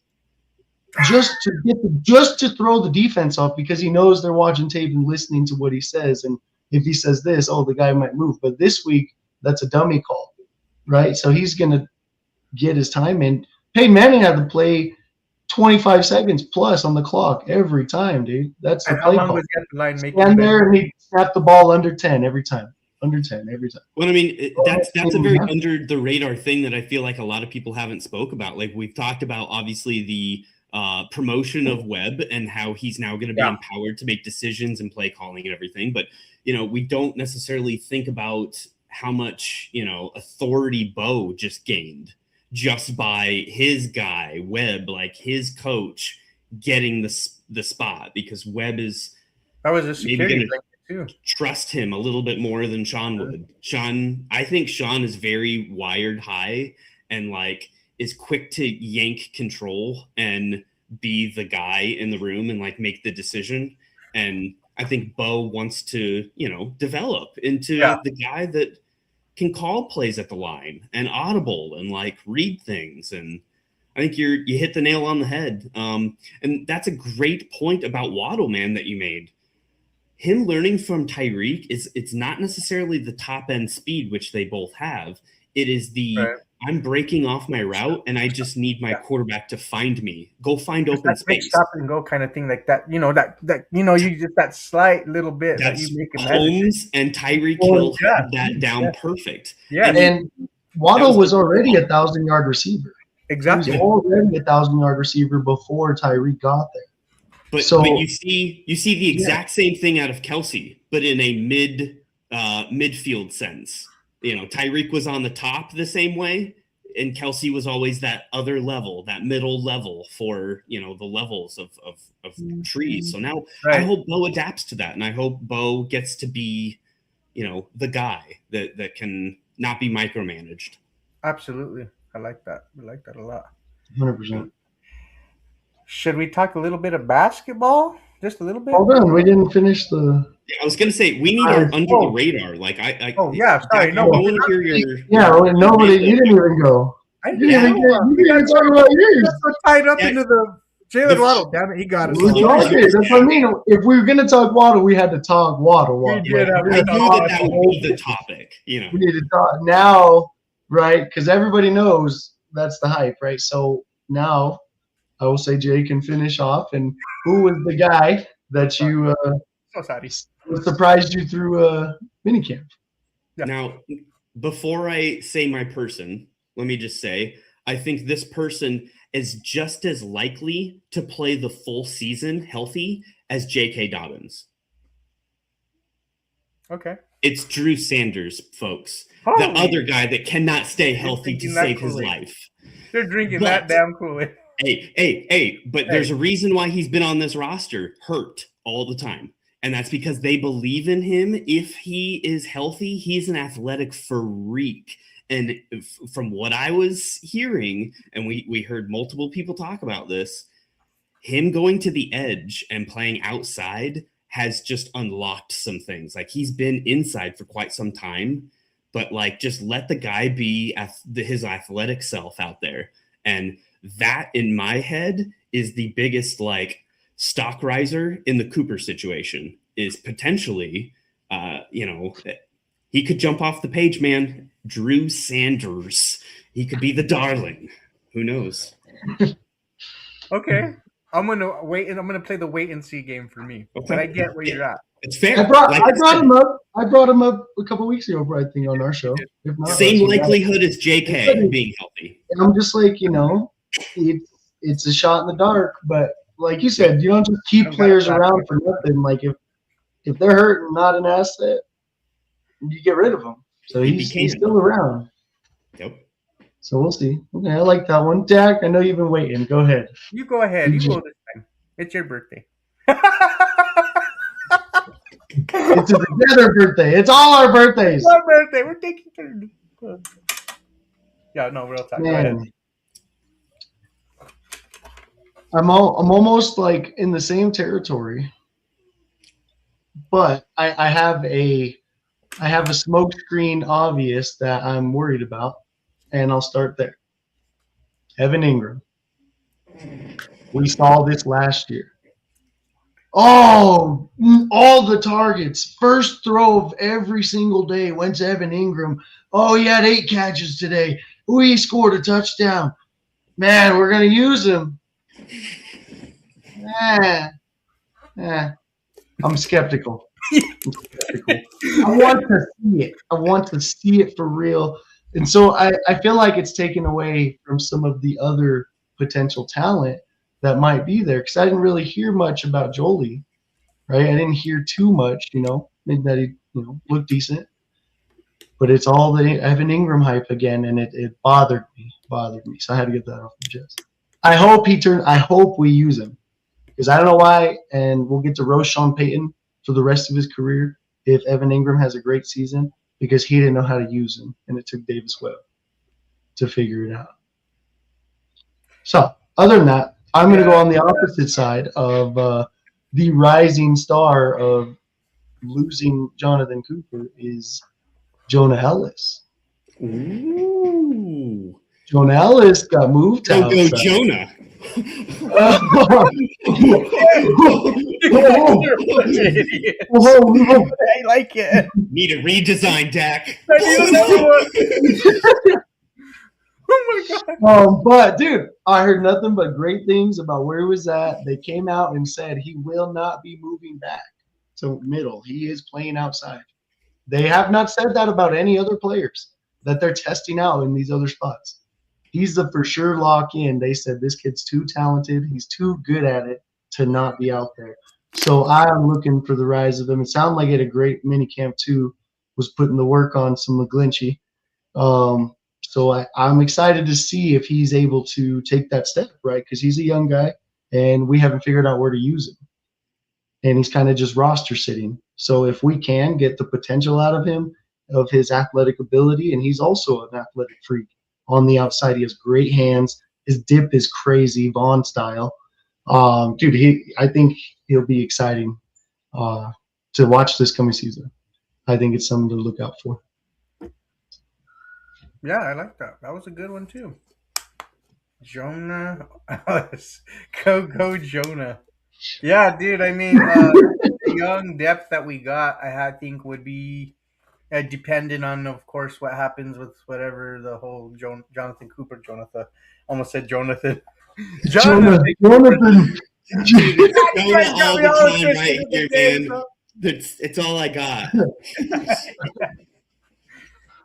Just to throw the defense off because he knows they're watching tape and listening to what he says. And if he says this, the guy might move. But this week, that's a dummy call, right? So he's going to get his time in. Peyton Manning had to play 25 seconds plus on the clock every time, dude. That's the play call. Stand there and he snapped the ball under 10 every time. Under 10 every time. Well, I mean, that's a very under the radar thing that I feel like a lot of people haven't spoke about. Like we've talked about, obviously, the promotion of Webb and how he's now going to be empowered to make decisions and play calling and everything. But, we don't necessarily think about how much, authority Bo just gained just by his guy, Webb, like his coach getting the spot, because Webb is maybe going to trust him a little bit more than Sean would. I think Sean is very wired high and like is quick to yank control and be the guy in the room and like make the decision. And I think Bo wants to, develop into the guy that can call plays at the line and audible and like read things. And I think you hit the nail on the head. And that's a great point about Waddle, man, that you made. Him learning from Tyreek it's not necessarily the top end speed, which they both have. It is I'm breaking off my route and I just need my quarterback to find me. Go find open space. Stop and go kind of thing like that. You just that slight little bit that you make him Holmes and Tyreek Hill had that down perfect. Yeah. And Waddle was already a 1,000-yard receiver. Exactly. He was already a 1,000-yard receiver before Tyreek got there. But you see the exact same thing out of Kelsey, but in a midfield sense. Tyreek was on the top the same way, and Kelsey was always that other level, that middle level for, the levels of trees. So now I hope Bo adapts to that, and I hope Bo gets to be, the guy that can not be micromanaged. Absolutely. I like that. We like that a lot. 100%. Should we talk a little bit of basketball? Just a little bit? Hold on. We didn't finish the... I was going to say, we need our under the radar. Like, sorry. No, I want to hear your... nobody... You didn't even go. You didn't even talk about yours. That's so tied up into the Jalen Waddle. Damn it, he got us. That's what I mean. If we were going to talk Waddle, we had to talk Waddle. I knew that would be the topic. We need to talk now, right? Because everybody knows that's the hype, right? So now I will say Jay can finish off. And who was the guy that you surprised you through minicamp? Yeah. Now, before I say my person, let me just say, I think this person is just as likely to play the full season healthy as J.K. Dobbins. Okay. It's Drew Sanders, folks. Holy. The other guy that cannot stay healthy to save his life. They're drinking that damn Kool-Aid. Hey, but there's a reason why he's been on this roster, hurt all the time. And that's because they believe in him. If he is healthy, he's an athletic freak. And from what I was hearing, and we heard multiple people talk about this, him going to the edge and playing outside has just unlocked some things. Like, he's been inside for quite some time, but like, just let the guy be his athletic self out there. And that, in my head, is the biggest like stock riser in the Cooper situation. Is potentially, he could jump off the page, man. Drew Sanders. He could be the darling. Who knows? Okay. I'm gonna wait, and I'm gonna play the wait and see game for me. Okay. But I get where you're at. It's fair. I brought him up a couple weeks ago, I think, on our show. If not, same likelihood as JK being healthy. I'm just like, it's a shot in the dark. But like you said, you don't just keep players around for nothing. Like, if they're hurt and not an asset, you get rid of them. So he's still around. Yep. So we'll see. Okay, I like that one. Dak, I know you've been waiting. Go ahead. You go ahead. You go this time. It's your birthday. It's a together birthday. It's all our birthdays. It's our birthday. We're taking turns. Yeah, no, real talk. Man. I'm almost like in the same territory, but I have a smoke screen obvious that I'm worried about. And I'll start there. Evan Ingram. We saw this last year. Oh, all the targets. First throw of every single day went to Evan Ingram. Oh, he had 8 catches today. Oh, he scored a touchdown. Man, we're going to use him. I'm skeptical. I want to see it. I want to see it for real. And so I feel like it's taken away from some of the other potential talent that might be there, because I didn't really hear much about Jolie, right? I didn't hear too much, maybe that he looked decent. But it's all the Evan Ingram hype again, and it bothered me. So I had to get that off my chest. I hope we use him, because I don't know why, and we'll get to roast Sean Payton for the rest of his career if Evan Ingram has a great season, because he didn't know how to use him, and it took Davis Webb to figure it out. So, other than that, I'm going to go on the opposite side of the rising star of losing Jonathan Cooper is Jonah Ellis. Ooh. Jonah Ellis got moved to outside. Go Jonah. I like it. Need a redesign, Dak. I need another one. Oh my God. But dude, I heard nothing but great things about where he was at. They came out and said he will not be moving back to middle. He is playing outside. They have not said that about any other players that they're testing out in these other spots. He's the for sure lock in. They said this kid's too talented. He's too good at it to not be out there. So I'm looking for the rise of him. It sounded like he had a great mini camp too. Was putting the work on some McGlinchey. So I'm excited to see if he's able to take that step, right? Because he's a young guy, and we haven't figured out where to use him. And he's kind of just roster sitting. So if we can get the potential out of him, of his athletic ability, and he's also an athletic freak. On the outside, he has great hands. His dip is crazy, Vaughn style. Dude, I think he'll be exciting to watch this coming season. I think it's something to look out for. Yeah, I like that. That was a good one too. Jonah, go Jonah. Yeah, dude. I mean, the young depth that we got, I think would be dependent on, of course, what happens with whatever the whole Jonathan Cooper. Almost said Jonathan. Jonathan. Jonah all the time right here, man. It's all I got.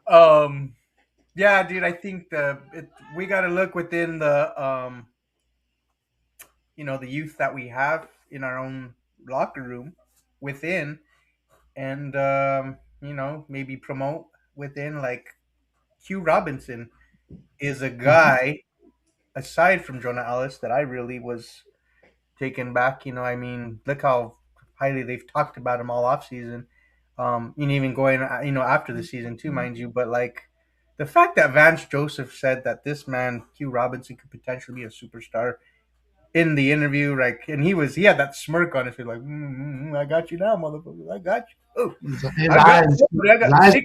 Yeah, dude. I think we got to look within the the youth that we have in our own locker room within, and maybe promote within. Like Hugh Robinson is a guy aside from Jonah Ellis that I really was taken back. I mean, look how highly they've talked about him all off season. Even going, after the season too, mind you. But like the fact that Vance Joseph said that this man Hugh Robinson could potentially be a superstar in the interview, like, and he had that smirk on his face, like, I got you now, motherfucker, I got you. Oh, his eyes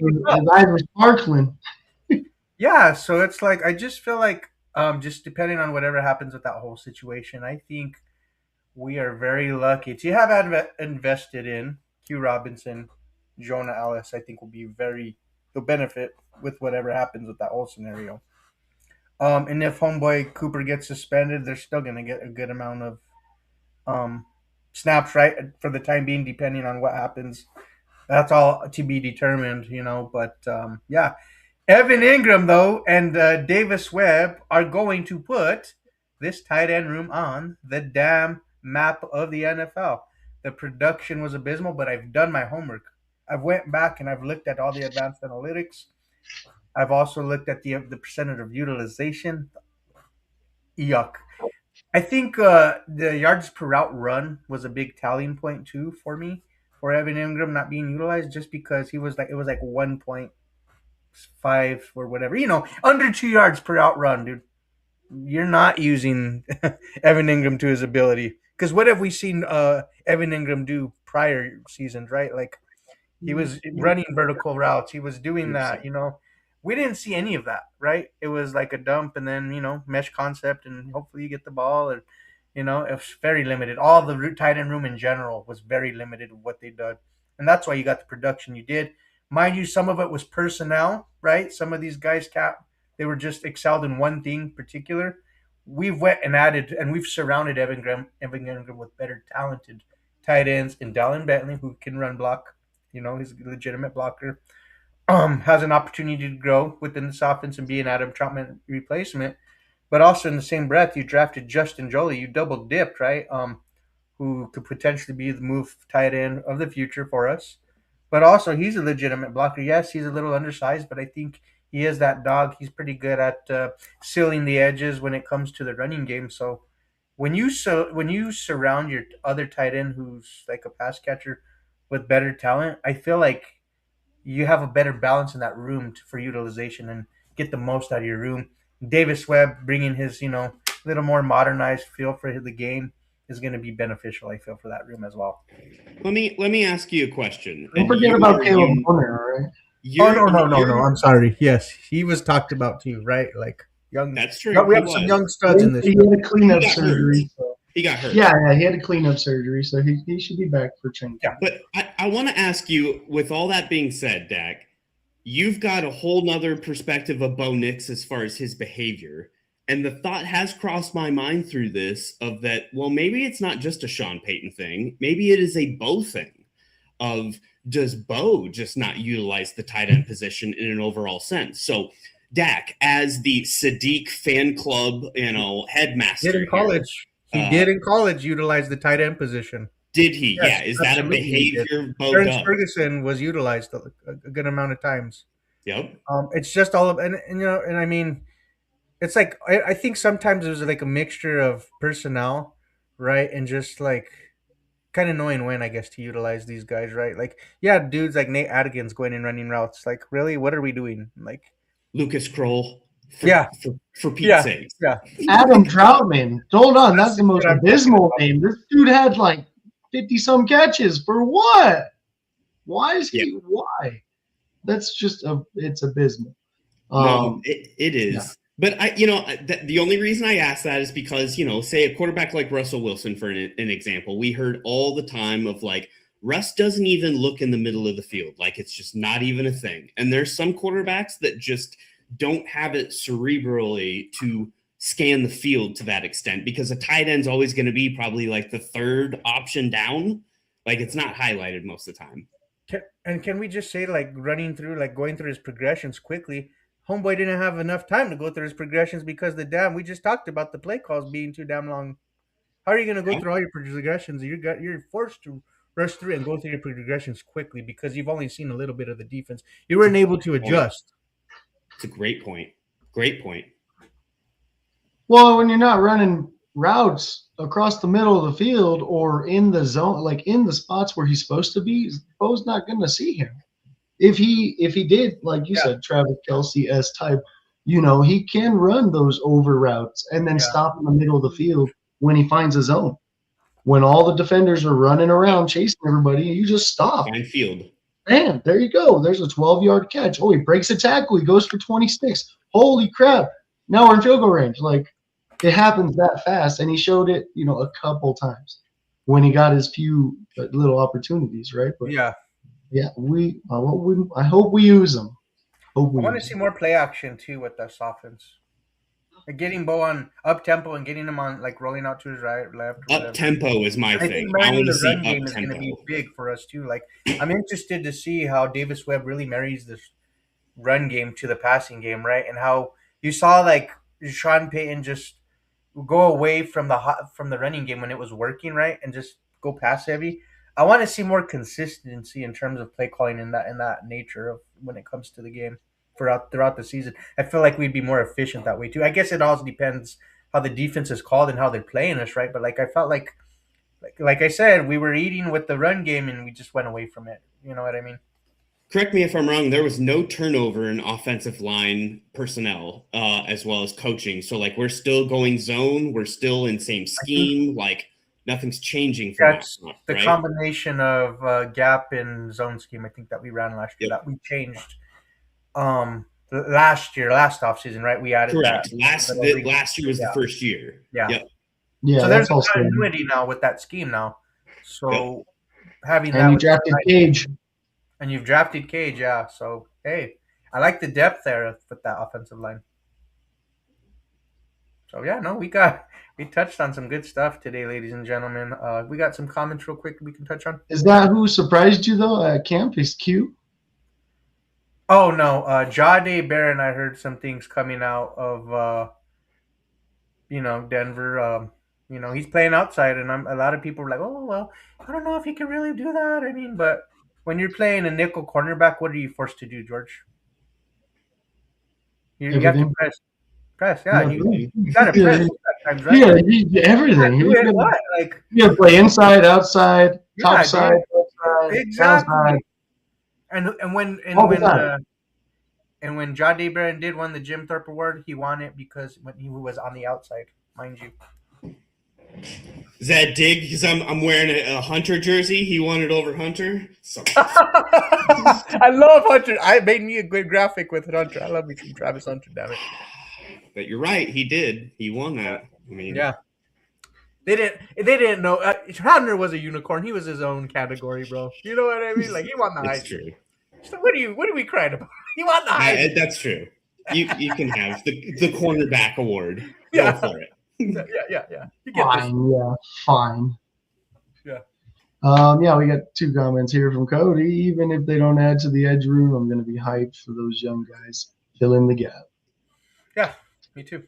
were sparkling. Yeah, so it's like I just feel like just depending on whatever happens with that whole situation, I think we are very lucky to have invested in Hugh Robinson, Jonah Ellis. I think will be they'll benefit with whatever happens with that whole scenario. And if homeboy Cooper gets suspended, they're still going to get a good amount of snaps, right, for the time being, depending on what happens. That's all to be determined, But yeah, Evan Ingram, though, and Davis Webb are going to put this tight end room on the damn map of the NFL. The production was abysmal, but I've done my homework. I've went back and I've looked at all the advanced analytics. I've also looked at the percentage of utilization. Yuck. I think the yards per route run was a big tallying point too for me for Evan Ingram not being utilized, just because it was like 1.5 or whatever, under 2 yards per out run, dude. You're not using Evan Ingram to his ability, because what have we seen Evan Ingram do prior seasons, right? Like he was running vertical routes, he was doing that. We didn't see any of that, right? It was like a dump and then mesh concept and hopefully you get the ball, and it was very limited. All the tight end room in general was very limited of what they did, and that's why you got the production you did. Mind you, some of it was personnel, right? Some of these guys they were just excelled in one thing in particular. We've went and added, and we've surrounded Evan Ingram with better talented tight ends in Dallin Bentley, who can run block. He's a legitimate blocker. Has an opportunity to grow within this offense and be an Adam Troutman replacement. But also in the same breath, you drafted Justin Jolie. You double dipped, right? Who could potentially be the move tight end of the future for us. But also, he's a legitimate blocker. Yes, he's a little undersized, but I think he is that dog. He's pretty good at sealing the edges when it comes to the running game. So when you surround your other tight end who's like a pass catcher with better talent, I feel like you have a better balance in that room for utilization and get the most out of your room. Davis Webb bringing his little more modernized feel for the game is going to be beneficial, I feel, for that room as well. Let me ask you a question. Don't forget about Caleb Bonner, all right? No. I'm sorry. Yes, he was talked about too, right? Like young. That's true. We have some young studs in this. He had a cleanup surgery. He got hurt. Yeah, he had a cleanup surgery, so he should be back for training. Yeah, but I want to ask you, with all that being said, Dak, you've got a whole nother perspective of Bo Nix as far as his behavior. And the thought has crossed my mind through this of that, well, maybe it's not just a Sean Payton thing. Maybe it is a Bo thing of, does Bo just not utilize the tight end position in an overall sense? So Dak, as the Sadiq fan club, headmaster in college. He did in college utilize the tight end position. Did he? Yes, yeah. Is that a behavior Bo does? Ferguson was utilized a good amount of times. Yep. It's just all of, and I mean, it's like I think sometimes there's like a mixture of personnel, right, and just like kind of knowing when, I guess, to utilize these guys, right? Like, yeah, dudes like Nate Adigan's going and running routes. Like, really, what are we doing? Like Lucas Kroll. For Pete's sake. Yeah. Adam Troutman. Hold on, that's the most abysmal name. This dude had like 50-some catches. For what? Why is he? Why? That's just it's abysmal. No, it is. Yeah. But the only reason I ask that is because, say a quarterback like Russell Wilson, for an example, we heard all the time of like, Russ doesn't even look in the middle of the field. Like, it's just not even a thing. And there's some quarterbacks that just don't have it cerebrally to scan the field to that extent, because a tight end's always going to be probably like the third option down. Like, it's not highlighted most of the time. Can we just say, like, going through his progressions quickly? Homeboy didn't have enough time to go through his progressions because we just talked about the play calls being too damn long. How are you going to go through all your progressions? You're forced to rush through and go through your progressions quickly because you've only seen a little bit of the defense. You weren't able to adjust. It's a great point. Great point. Well, when you're not running routes across the middle of the field or in the zone, like in the spots where he's supposed to be, Bo's not going to see him. If he did, like you said, Travis Kelce-esque type, he can run those over routes and then stop in the middle of the field when he finds a zone. When all the defenders are running around chasing everybody, you just stop. Find field. Man, there you go. There's a 12-yard catch. Oh, he breaks a tackle. He goes for 26. Holy crap. Now we're in field goal range. Like, it happens that fast, and he showed it, a couple times when he got his few little opportunities, right? But yeah, I hope we use them. I want to see more play action too with this offense. Like getting Bo on up tempo and getting him on, like, rolling out to his right, left. Up tempo is my thing. I want to see run game is going to be big for us too. Like, I'm interested to see how Davis Webb really marries this run game to the passing game, right? And how you saw, like, Sean Payton just go away from the running game when it was working, right, and just go pass heavy. I want to see more consistency in terms of play calling in that nature of when it comes to the game throughout the season. I feel like we'd be more efficient that way too. I guess it also depends how the defense is called and how they're playing us, right? But, like, I felt like I said, we were eating with the run game and we just went away from it. You know what I mean? Correct me if I'm wrong. There was no turnover in offensive line personnel, as well as coaching. So, like, we're still going zone. We're still in same scheme. Like, nothing's changing for us. The right? Combination of gap and zone scheme, I think, that we ran last year, that we changed last offseason, right? We added correct. that. Last year was the first year. Yeah. Yep. Yeah. So there's a continuity now with that scheme now. So having and that. You drafted Cage. And you've drafted Cage, yeah. So, hey, I like the depth there with that offensive line. So, yeah, no, we touched on some good stuff today, ladies and gentlemen. We got some comments real quick we can touch on. Is that who surprised you, though, at camp? Is Q? Oh, no. Jahdae Barron, I heard some things coming out of, Denver. He's playing outside, and a lot of people are like, oh, well, I don't know if he can really do that. I mean, but when you're playing a nickel cornerback, what are you forced to do, George? You have to press. Yeah, you got to press times, right? Yeah, everything. You got to play inside, outside, top side, outside, exactly. And when Jahdae Barron did win the Jim Thorpe Award, he won it because when he was on the outside, mind you. Is that dig? Because I'm wearing a Hunter jersey. He won it over Hunter. So. I love Hunter. I made me a good graphic with Hunter. I love me some Travis Hunter, damn it. But you're right. He did. He won that. I mean, yeah. They didn't know. Hunter was a unicorn. He was his own category, bro. You know what I mean? Like, he won the Heisman. That's true. So what are we crying about? He won the Heisman. That's true. You can have the cornerback award. Yeah. Go for it. Yeah. Fine. Yeah. We got 2 comments here from Cody. Even if they don't add to the edge room, I'm going to be hyped for those young guys. Fill in the gap. Yeah, me too.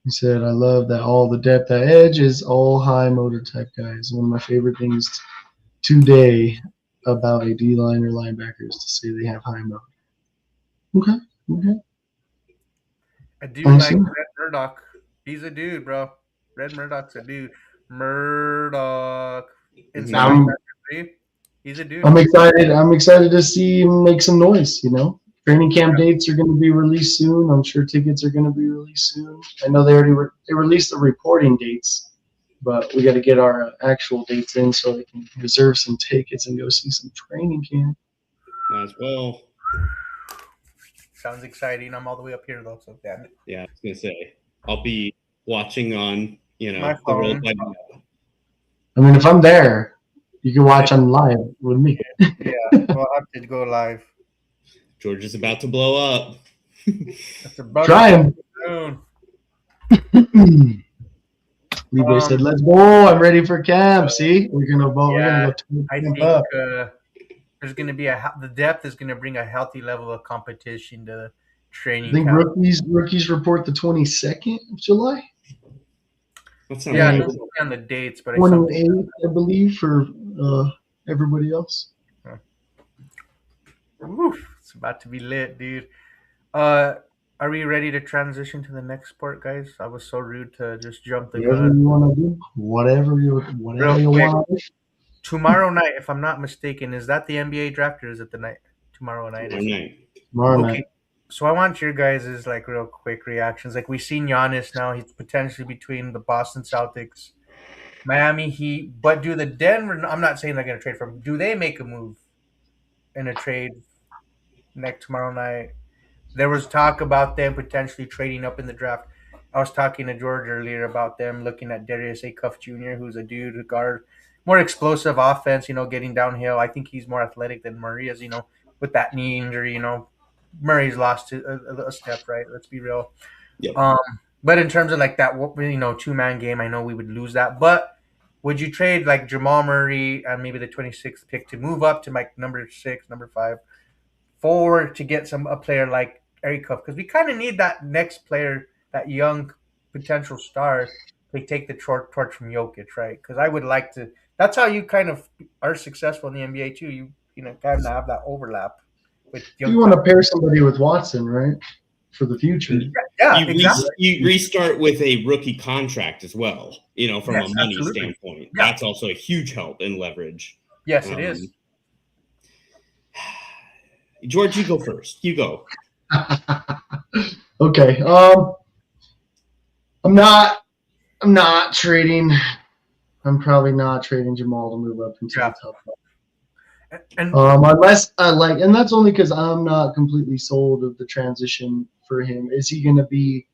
He said, I love that all the depth at edge is all high motor type guys. One of my favorite things today about a D-line or linebacker is to say they have high motor. Okay. I do like Red Murdoch. He's a dude, bro. Red Murdoch's a dude. Murdoch. He's a dude. I'm excited to see him make some noise, Training camp dates are going to be released soon. I'm sure tickets are going to be released soon. I know they already they released the reporting dates, but we got to get our actual dates in so they can reserve some tickets and go see some training camp. Might as well. Sounds exciting. I'm all the way up here, though, so damn it. Yeah, I was going to say. I'll be watching on, my phone. I mean, if I'm there, you can watch on live with me. Yeah, we'll have to go live. George is about to blow up. Trying. Leroy said, "Let's go! I'm ready for camp." See, we're gonna go. I think there's going to be the depth is going to bring a healthy level of competition to training. I think rookies report the 22nd of July. Yeah, I don't know on the dates, but 28th, I believe, for everybody else. Oof, it's about to be lit, dude. Are we ready to transition to the next sport, guys? I was so rude to just jump the Whatever gun. you want to do, whatever you want to do. Tomorrow night, if I'm not mistaken, is that the NBA draft or is it the night? Tomorrow night. Tomorrow night. So I want your guys' like real quick reactions. Like we've seen Giannis now; he's potentially between the Boston Celtics, Miami Heat. But do the Denver? I'm not saying they're going to trade for him. Do they make a move in a trade tomorrow night? There was talk about them potentially trading up in the draft. I was talking to George earlier about them looking at Darius A. Cuff Jr., who's a dude, a guard, more explosive offense, getting downhill. I think he's more athletic than Murray is, with that knee injury, Murray's lost a step, right? Let's be real. Yeah. But in terms of like that, two-man game, I know we would lose that. But would you trade like Jamal Murray and maybe the 26th pick to move up to like number 6, number 5, forward to get a player like Eric Cuff? Because we kind of need that next player, that young potential star, to take the torch from Jokic, right? Because I would like to. That's how you kind of are successful in the NBA too. You kind of have that overlap. You want to pair somebody with Watson, right, for the future? Yeah, exactly. You restart with a rookie contract as well. From a money standpoint, that's also a huge help in leverage. Yes, it is. George, you go first. You go. Okay. I'm not trading. I'm probably not trading Jamal to move up into the top 5. Unless and that's only because I'm not completely sold of the transition for him. Is he going to be,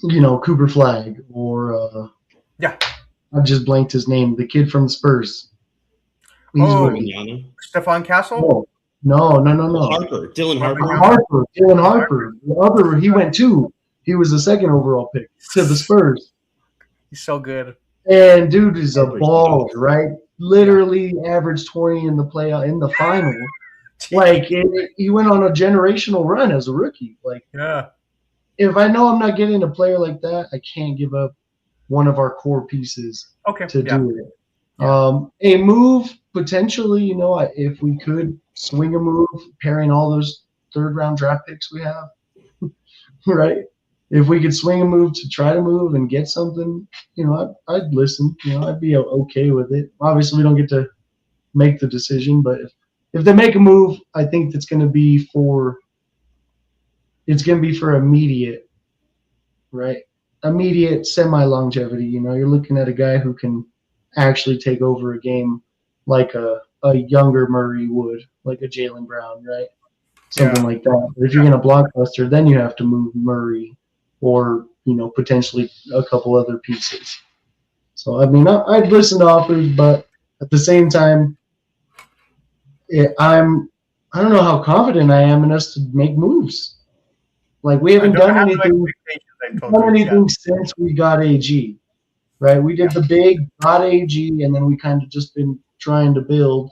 Cooper Flag or I've just blanked his name, the kid from the Spurs. Stephon Castle? No. Dylan Harper. Dylan Harper. The other, he went 2. He was the 2nd overall pick to the Spurs. He's so good. And dude is a baller, right? Literally averaged 20 in the final. Like he went on a generational run as a rookie. Like, if I know I'm not getting a player like that, I can't give up one of our core pieces to do it. A move potentially, if we could swing a move, pairing all those 3rd-round draft picks we have, right? If we could swing a move to try to move and get something, I'd listen. I'd be okay with it. Obviously, we don't get to make the decision, but if they make a move, I think it's going to be for immediate, right? Immediate semi-longevity. You're looking at a guy who can actually take over a game like a younger Murray would, like a Jaylen Brown, right? Something like that. But if you're going to blockbuster, then you have to move Murray or, potentially a couple other pieces. So, I'd listen to offers, but at the same time, I don't know how confident I am in us to make moves. Like, we haven't done anything since we got AG, right? We did the big, got AG, and then we kind of just been trying to build.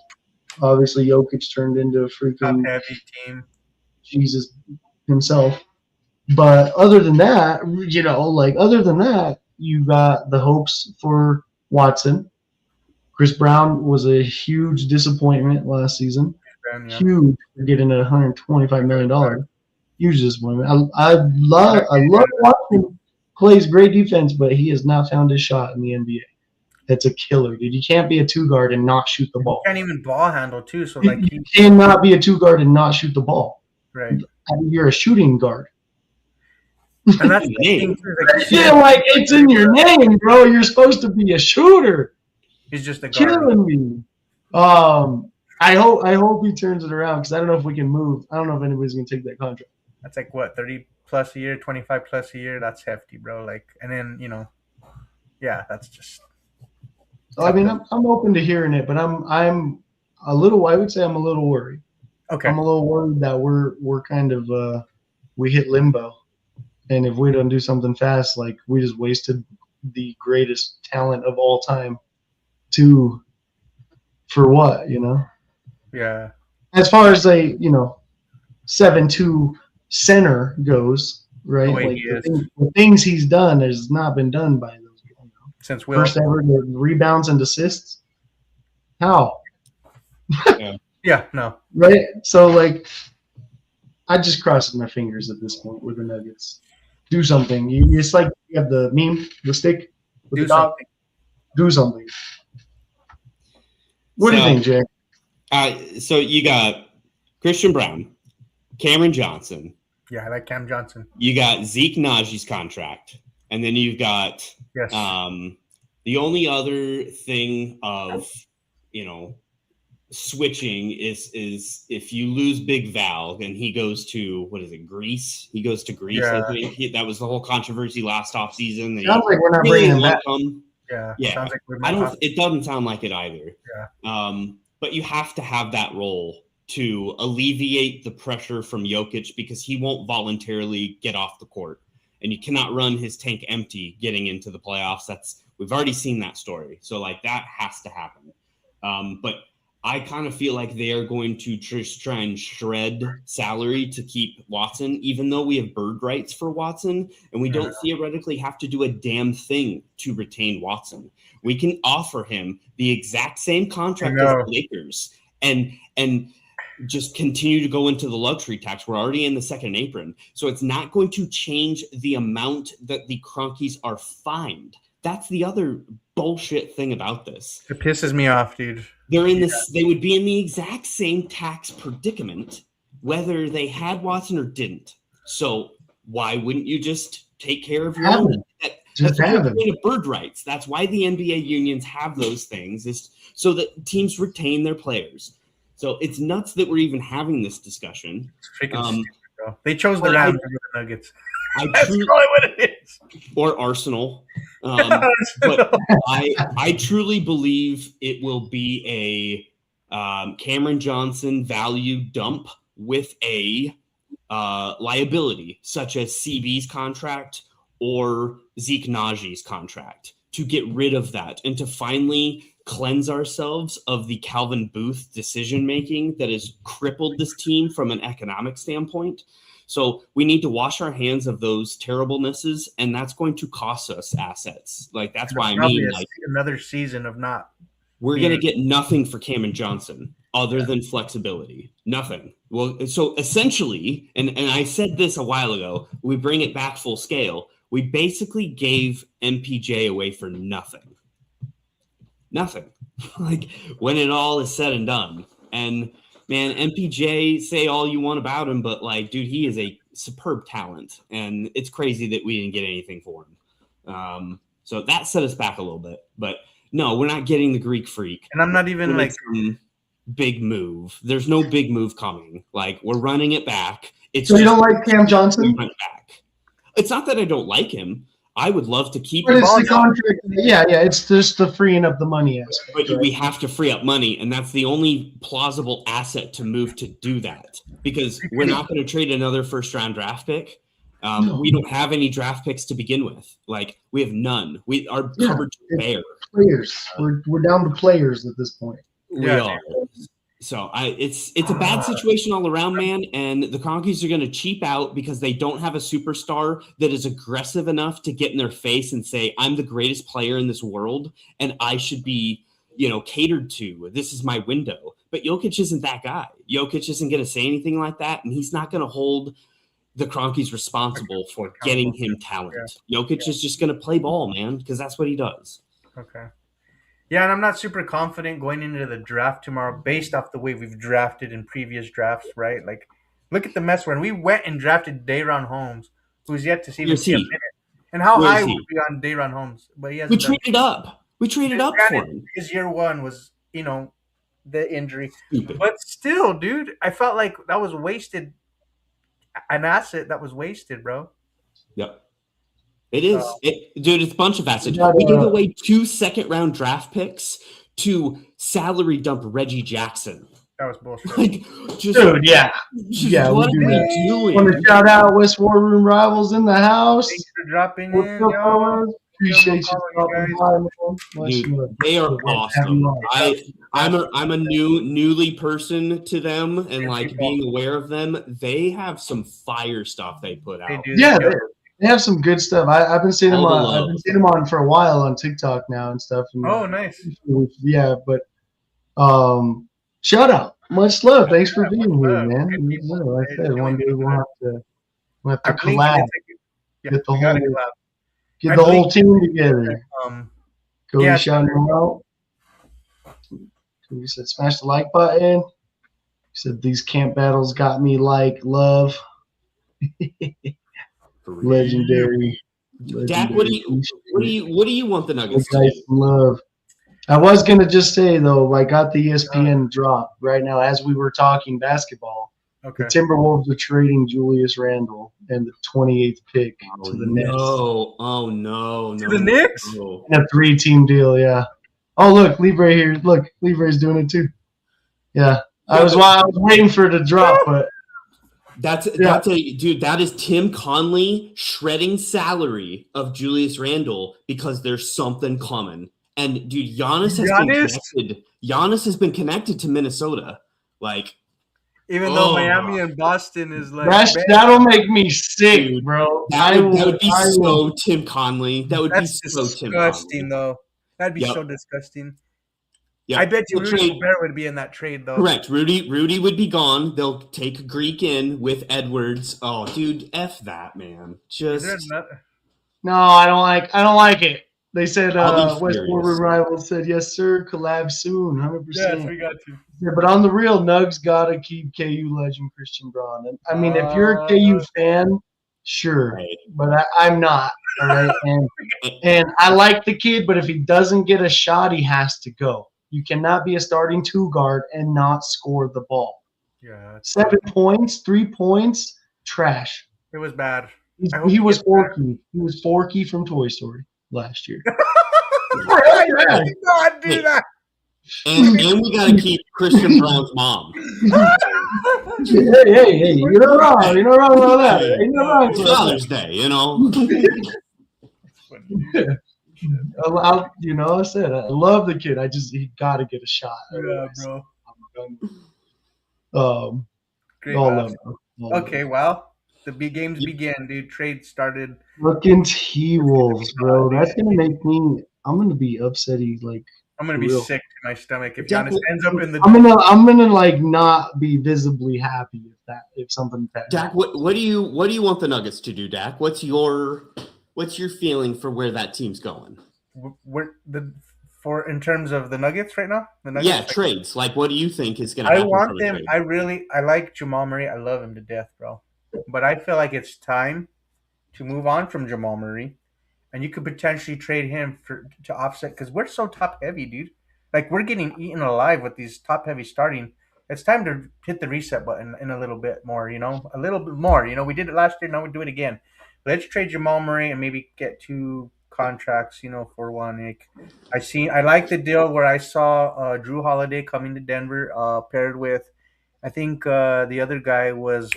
Obviously, Jokic turned into a freaking top-heavy team. Jesus himself. But other than that, you got the hopes for Watson. Chris Brown was a huge disappointment last season. Huge for getting $125 million. Huge disappointment. I love Watson. Plays great defense, but he has not found his shot in the NBA. That's a killer, dude. You can't be a 2-guard and not shoot the ball. You can't even ball handle too. So you cannot be a 2-guard and not shoot the ball. Right. You're a shooting guard. And that's the thing. It's in your name, bro. You're supposed to be a shooter. He's just a guard. Killing me. I hope he turns it around because I don't know if we can move. I don't know if anybody's gonna take that contract. That's like what, 30 plus a year, 25 plus a year. That's hefty, bro. Like, and then that's just. I'm open to hearing it, but I'm a little. I would say I'm a little worried. Okay. I'm a little worried that we're kind of we hit limbo, and if we don't do something fast, like we just wasted the greatest talent of all time. For what, Yeah. As far as a 7-2 center goes, right? Like the things he's done has not been done by those people. Since first ever rebounds and assists. How? Yeah, no. Right? So like, I just crossed my fingers at this point with the Nuggets. Do something. It's like you have the meme, the stick with the dog. Do something. What do you think, Jay? So you got Christian Brown, Cameron Johnson. Yeah, I like Cam Johnson. You got Zeke Najee's contract, and then you've got the only other thing of switching is if you lose Big Val and he goes to Greece. He goes to Greece. Yeah. I think that was the whole controversy last offseason. Sounds like we're not bringing him back. Yeah. Sounds like it doesn't sound like it either. Yeah. But you have to have that role to alleviate the pressure from Jokic because he won't voluntarily get off the court, and you cannot run his tank empty getting into the playoffs. We've already seen that story. So like that has to happen. But I kind of feel like they are going to just try and shred salary to keep Watson, even though we have bird rights for Watson, and we don't theoretically have to do a damn thing to retain Watson. We can offer him the exact same contract as the Lakers and just continue to go into the luxury tax. We're already in the second apron. So it's not going to change the amount that the Cronkies are fined. That's the other bullshit thing about this. It pisses me off, dude. They're in this. They would be in the exact same tax predicament whether they had Watson or didn't. So why wouldn't you just take care of your own? That's the point of bird rights. That's why the NBA unions have those things, is so that teams retain their players. So it's nuts that we're even having this discussion. They chose the Rams over the Nuggets. That's probably what it is. Or Arsenal. But I truly believe it will be a Cameron Johnson value dump with a liability, such as CB's contract or Zeke Najee's contract, to get rid of that and to finally cleanse ourselves of the Calvin Booth decision-making that has crippled this team from an economic standpoint. So we need to wash our hands of those terriblenesses, and that's going to cost us assets. Like, that's why I mean, like, another season of not. We're going to get nothing for Cameron Johnson other than flexibility. Nothing. Well, so essentially, and I said this a while ago, we bring it back full scale. We basically gave MPJ away for nothing. Nothing. Like, when it all is said and done. And man, MPJ, say all you want about him, but like, dude, he is a superb talent, and it's crazy that we didn't get anything for him. So that set us back a little bit, but no, we're not getting the Greek freak. And I'm not even like big move. There's no big move coming. Like, we're running it back. So you don't like Cam Johnson? Back. It's not that I don't like him. I would love to keep him. It's the contract. Yeah. It's just the freeing up the money aspect. But we have to free up money, and that's the only plausible asset to move to do that, because we're not going to trade another first-round draft pick. We don't have any draft picks to begin with. Like, we have none. We are covered bare. Players. We're down to players at this point. We are. So it's a bad situation all around, man. And the Cronkies are going to cheap out because they don't have a superstar that is aggressive enough to get in their face and say, I'm the greatest player in this world and I should be, catered to. This is my window. But Jokic isn't that guy. Jokic isn't going to say anything like that, and he's not going to hold the Cronkies responsible for getting him talent. Jokic is just going to play ball, man, because that's what he does. Okay. Yeah, and I'm not super confident going into the draft tomorrow based off the way we've drafted in previous drafts, right? Like, look at the mess when we went and drafted Dayron Holmes, who's yet to see a minute. And how high would be on Dayron Holmes? But we traded up. We traded up for him. His year one was, the injury. Stupid. But still, dude, I felt like that was wasted. An asset that was wasted, bro. Yep. It is. Dude, it's a bunch of assets. We gave away 2 second-round draft picks to salary dump Reggie Jackson. That was bullshit. Dude, yeah. What are we doing? Want to shout out West War Room Rivals in the house. Thanks for dropping in, y'all. Appreciate you stopping by, man. Dude, they are awesome. I'm a newly person to them, and like being aware of them, they have some fire stuff they put out. Yeah, they have some good stuff. I've been seeing them on. I've been seeing them on for a while on TikTok now and stuff. And, oh, nice. Yeah, but shout out, much love. Thanks for being here, man. Like I said, one day we'll have to collab. Get the whole team together. Cody shouting them out. Cody said, "Smash the like button." He said, "These camp battles got me like love." Legendary. Dak, what do you want the Nuggets to do? Love. I was gonna just say though, I got the ESPN drop right now as we were talking basketball. Okay. The Timberwolves are trading Julius Randle and the 28th pick to the Knicks. No. To the Knicks? No. In a 3-team deal, yeah. Oh, look, Libre here. Look, Libre's doing it too. Yeah. I was waiting for it to drop, but that is Tim Conley shredding salary of Julius Randle because there's something coming. And dude, Giannis has been connected to Minnesota. Like, even though Miami and Boston is like that'll make me sick, dude, bro. That would be so Tim Conley. That would be so disgusting, Tim Conley. though. That'd be so disgusting. Yep. I bet you Rudy Gobert would be in that trade, though. Correct. Rudy would be gone. They'll take Greek in with Edwards. Oh, dude, F that, man. No, I don't like it. They said West Forward Rivals said, yes, sir, collab soon, 100%. Yes, we got to. Yeah, but on the real, Nugs got to keep KU legend Christian Braun. And, I mean, if you're a KU fan, sure. Right. But I'm not, all right? And I like the kid, but if he doesn't get a shot, he has to go. You cannot be a starting 2 guard and not score the ball. Yeah. 7 points, 3 points, trash. It was bad. He was Forky. He was Forky from Toy Story last year. I did not do that. And we got to keep Christian Braun's mom. Hey, you're not wrong. You're not wrong about that. You're not wrong. It's Father's Day, you know. I said I love the kid. He got to get a shot. Yeah, bro. Great. Love. Okay, well. The big games begin, dude. Trade started. Fucking T-Wolves, bro. That's gonna make me. I'm gonna be upsetty. Like I'm gonna be sick to my stomach if Giannis ends up in the. I'm gonna like not be visibly happy if something bad. Dak, what do you want the Nuggets to do, Dak? What's your feeling for where that team's going? In terms of the Nuggets right now? The Nuggets, yeah, trades. Like, what do you think is gonna happen? I want them. I like Jamal Murray. I love him to death, bro. But I feel like it's time to move on from Jamal Murray, and you could potentially trade him to offset because we're so top heavy, dude. Like we're getting eaten alive with these top heavy starting. It's time to hit the reset button in a little bit more, a little bit more. We did it last year, now we do it again. Let's trade Jamal Murray and maybe get 2 contracts, for one. Like I like the deal where I saw Drew Holiday coming to Denver, paired with, I think the other guy was.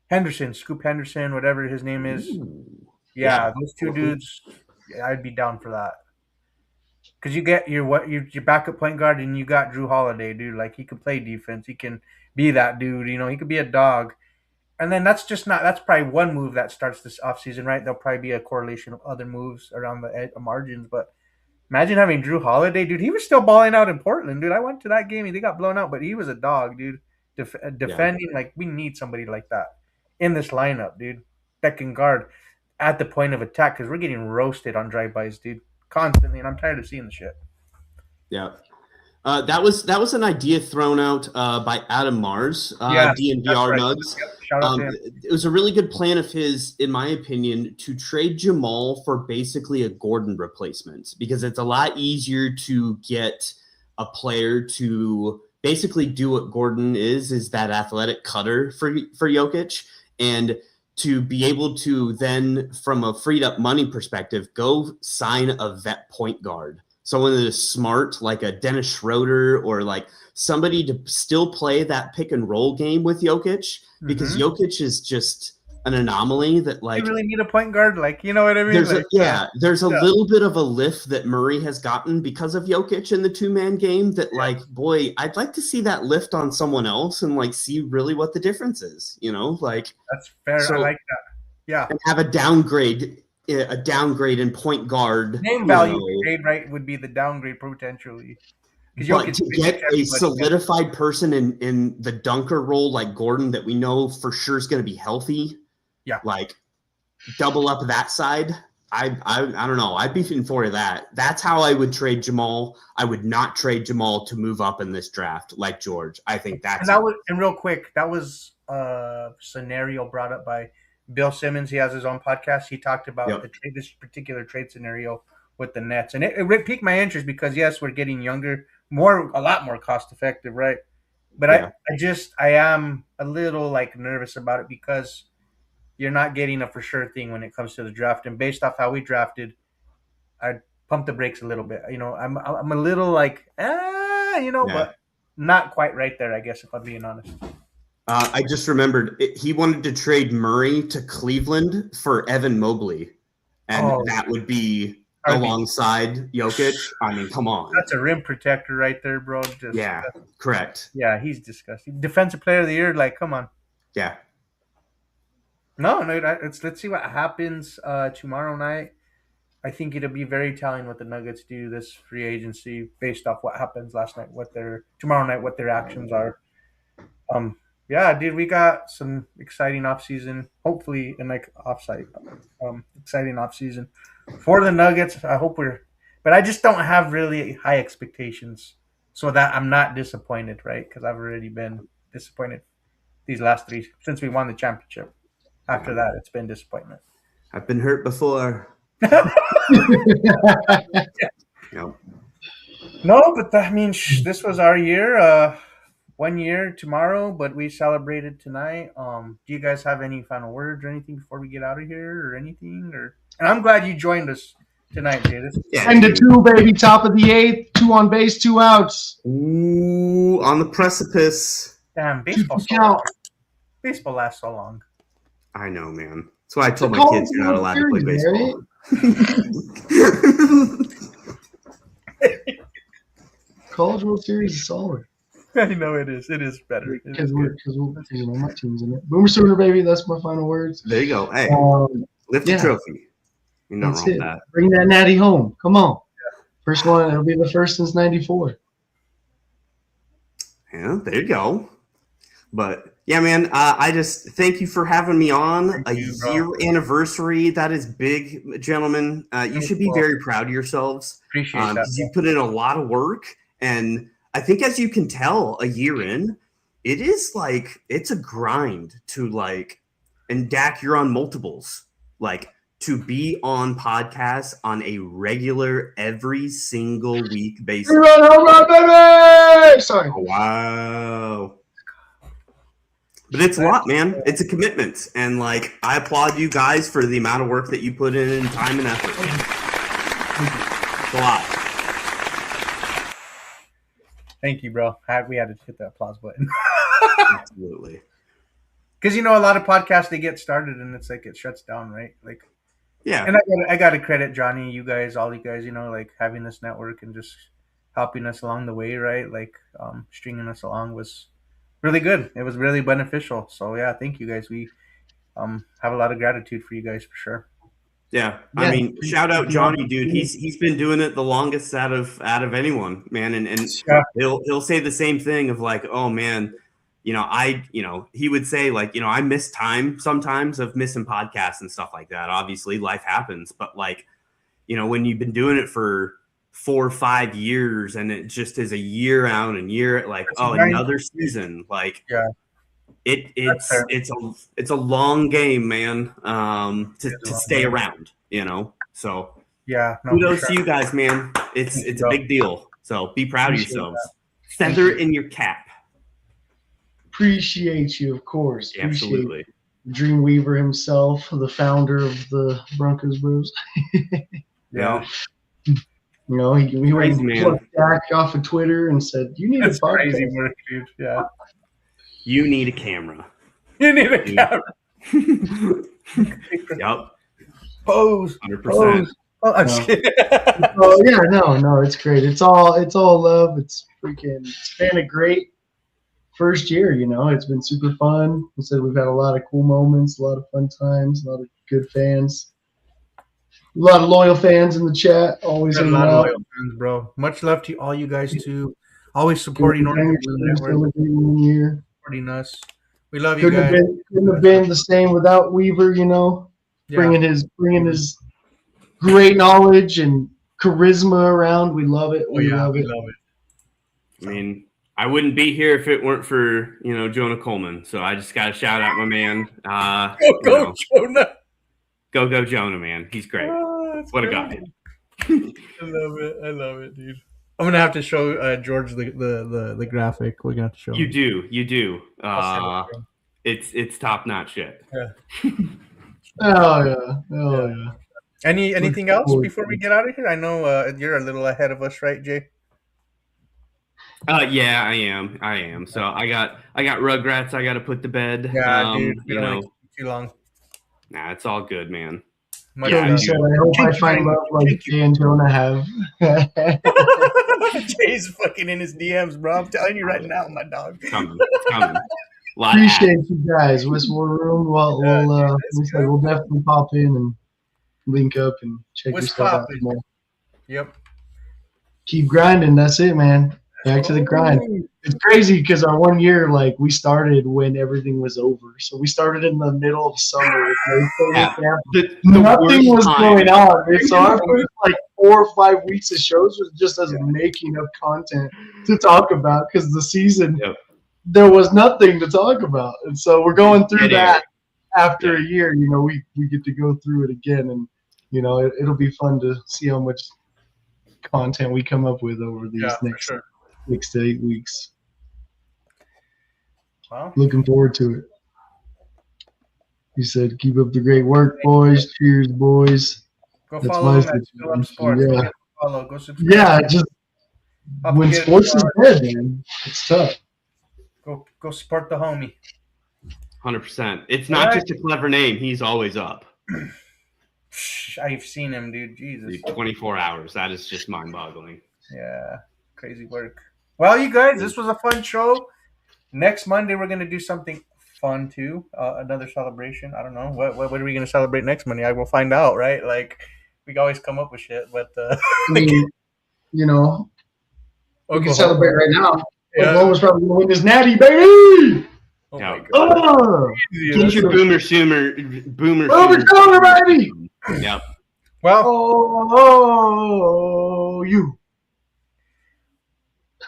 Henderson, Scoop Henderson, whatever his name is. Ooh. Yeah, those 2 dudes, I'd be down for that. Because you get your backup point guard and you got Drew Holiday, dude. Like he can play defense. He can be that dude, he could be a dog. And then that's probably one move that starts this offseason, right? There'll probably be a correlation of other moves around the margins. But imagine having Drew Holiday, dude. He was still balling out in Portland, dude. I went to that game and they got blown out, but he was a dog, dude. Defending, like we need somebody like that in this lineup, dude, that can guard at the point of attack because we're getting roasted on drive-bys, dude, constantly, and I'm tired of seeing the shit. Yeah. That was an idea thrown out by Adam Mars, DNVR Nugs. Yep. Shout out to him. It was a really good plan of his, in my opinion, to trade Jamal for basically a Gordon replacement because it's a lot easier to get a player to basically do what Gordon is that athletic cutter for Jokic. And to be able to then, from a freed up money perspective, go sign a vet point guard. Someone that is smart, like a Dennis Schroeder or like somebody to still play that pick and roll game with Jokic because Jokic is just an anomaly that like you really need a point guard, like you know what I mean? There's like, there's a little bit of a lift that Murray has gotten because of Jokic in the 2-man game that like, boy, I'd like to see that lift on someone else and like see really what the difference is, you know, like that's fair. I like that. Yeah. And have a downgrade in point guard. Name value grade, right, would be the downgrade potentially. But to get a solidified person in the dunker role like Gordon that we know for sure is going to be healthy, like double up that side. I don't know. I'd be for that. That's how I would trade Jamal. I would not trade Jamal to move up in this draft like George. I think that's and real quick, that was a scenario brought up by Bill Simmons. He has his own podcast. He talked about this particular trade scenario with the Nets, and it piqued my interest because yes, we're getting younger. A lot more cost effective, right? But I am a little like nervous about it because you're not getting a for sure thing when it comes to the draft. And based off how we drafted, I'd pump the brakes a little bit. You know, I'm a little like, but not quite right there, I guess, if I'm being honest. I just remembered he wanted to trade Murray to Cleveland for Evan Mobley, and that would be alongside Jokic. I mean, come on. That's a rim protector right there, bro. Correct. Yeah, he's disgusting. Defensive player of the year, like, come on. Yeah. No, let's see what happens tomorrow night. I think it'll be very telling what the Nuggets do this free agency based off what happens tomorrow night, what their actions are. Yeah, dude, we got some exciting offseason, hopefully, and like exciting offseason for the Nuggets. I hope but I just don't have really high expectations so that I'm not disappointed, right? Because I've already been disappointed these last 3 since we won the championship. After that, it's been disappointment. I've been hurt before. No, but that means this was our year. 1 year tomorrow, but we celebrated tonight. Do you guys have any final words or anything before we get out of here or anything? And I'm glad you joined us tonight, Jay. 10-2, baby. Top of the 8th. 2 on base, 2 outs. Ooh, on the precipice. Damn, baseball lasts so long. I know, man. That's why I told my kids you're not allowed to play baseball. College World Series is solid. I know it is. It is better. Because my team's in it. Boomer Sooner, baby. That's my final words. There you go. Hey, lift the trophy. You're not wrong with that. Bring that natty home. Come on. Yeah. First one. It'll be the first since '94. Yeah, there you go. But yeah, man, I just thank you for having me on. Year anniversary. That is big, gentlemen. You should be very proud of yourselves. Appreciate that. Because you put in a lot of work. And I think as you can tell, a year in, it is like, it's a grind to like, and Dak, you're on multiples. Like, to be on podcasts on a regular, every single week basis. Sorry. Oh, wow. But it's a lot, man. It's a commitment. And, like, I applaud you guys for the amount of work that you put in time and effort. It's a lot. Thank you, bro. We had to hit the applause button. Absolutely. Because, a lot of podcasts, they get started and it's like it shuts down, right? Like, yeah. And I got to credit Johnny, you guys, all you guys, like having this network and just helping us along the way, right? Like stringing us along was really good. It was really beneficial. So, yeah, thank you guys. We have a lot of gratitude for you guys for sure. Yeah, I mean, shout out Johnny, dude. He's been doing it the longest out of anyone, man. And he'll say the same thing of like, oh man, he would say like, I miss time sometimes of missing podcasts and stuff like that. Obviously, life happens, but like, when you've been doing it for 4 or 5 years and it just is a year out and year like, another season, like, yeah. It's a long game, man. To stay around, So yeah, kudos to you guys, man. It's a big deal. So be proud of yourselves. Feather in your cap. Appreciate you, of course. Absolutely. Dreamweaver himself, the founder of the Broncos Bros. Yeah. He went back off of Twitter and said, "You need a podcast." Crazy work, dude. Yeah. You need a camera. You need a camera. Yep. Pose. 100%. Oh, I'm just kidding. Oh yeah, no, it's great. It's all love. It's been a great first year. It's been super fun. I said we've had a lot of cool moments, a lot of fun times, a lot of good fans, a lot of loyal fans in the chat. Always hanging out. Loyal fans, bro. Much love to all you guys too. Always supporting supporting us. We love you guys. Couldn't have been the same without Weaver. Bringing his great knowledge and charisma around. We love it. We love it. I mean, I wouldn't be here if it weren't for Jonah Coleman. So I just got to shout out my man. Go Jonah! Go Jonah, man. He's great. What a guy! I love it, dude. I'm gonna have to show George the graphic. We're gonna have to show. You do. It's top notch shit. Yeah. Oh yeah. Anything else before we get out of here? I know you're a little ahead of us, right, Jay? Yeah, I am. So I got Rugrats I got to put to bed. Yeah, dude. We don't keep too long. Nah, it's all good, man. I hope I find love like Jay and Jonah have. Jay's fucking in his DMs, bro. I'm telling you right now, my dog. It's coming. Appreciate you guys. Westmore Room. We'll definitely pop in and link up and check your stuff out more. Yep. Keep grinding. That's it, man. Back to the grind. It's crazy because our 1 year, we started when everything was over. So we started in the middle of summer. Nothing was going on. So our first 4 or 5 weeks of shows was just us making up content to talk about because the season there was nothing to talk about. And so we're going through that after a year. We get to go through it again, and it'll be fun to see how much content we come up with over these next 6 to 8 weeks. Well, looking forward to it. He said, "Keep up the great work, boys. Cheers, boys." Go follow him at Still Up Sports. Yeah. Go subscribe. Yeah, just when sports is dead, man, it's tough. Go support the homie. 100%. It's not just a clever name. He's always up. I've seen him, dude. Jesus. 24 hours. That is just mind-boggling. Yeah, crazy work. Well, you guys, this was a fun show. Next Monday, we're going to do something fun, too. Another celebration. I don't know. What are we going to celebrate next Monday? I will find out, right? We always come up with shit, but... I mean, we can celebrate right now. Oklahoma's probably going to win this natty, baby! Oh, my God. Get your boomer sooner, baby! Yep. Well... you.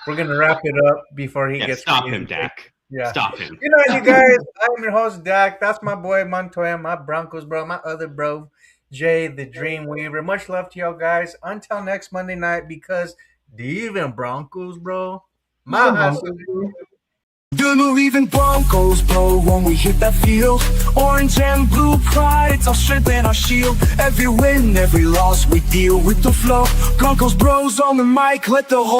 We're going to wrap it up before he gets... Stop him, Dak. Yeah. Stop him. You guys, I'm your host, Dak. That's my boy, Montoya, my Broncos bro, my other bro, Jay, the Dream Weaver. Much love to y'all guys. Until next Monday night, because even Broncos, bro. My house. Do believe in Broncos, bro, when we hit that field. Orange and blue pride, it's our strength and our shield. Every win, every loss, we deal with the flow. Broncos bros on the mic, let the whole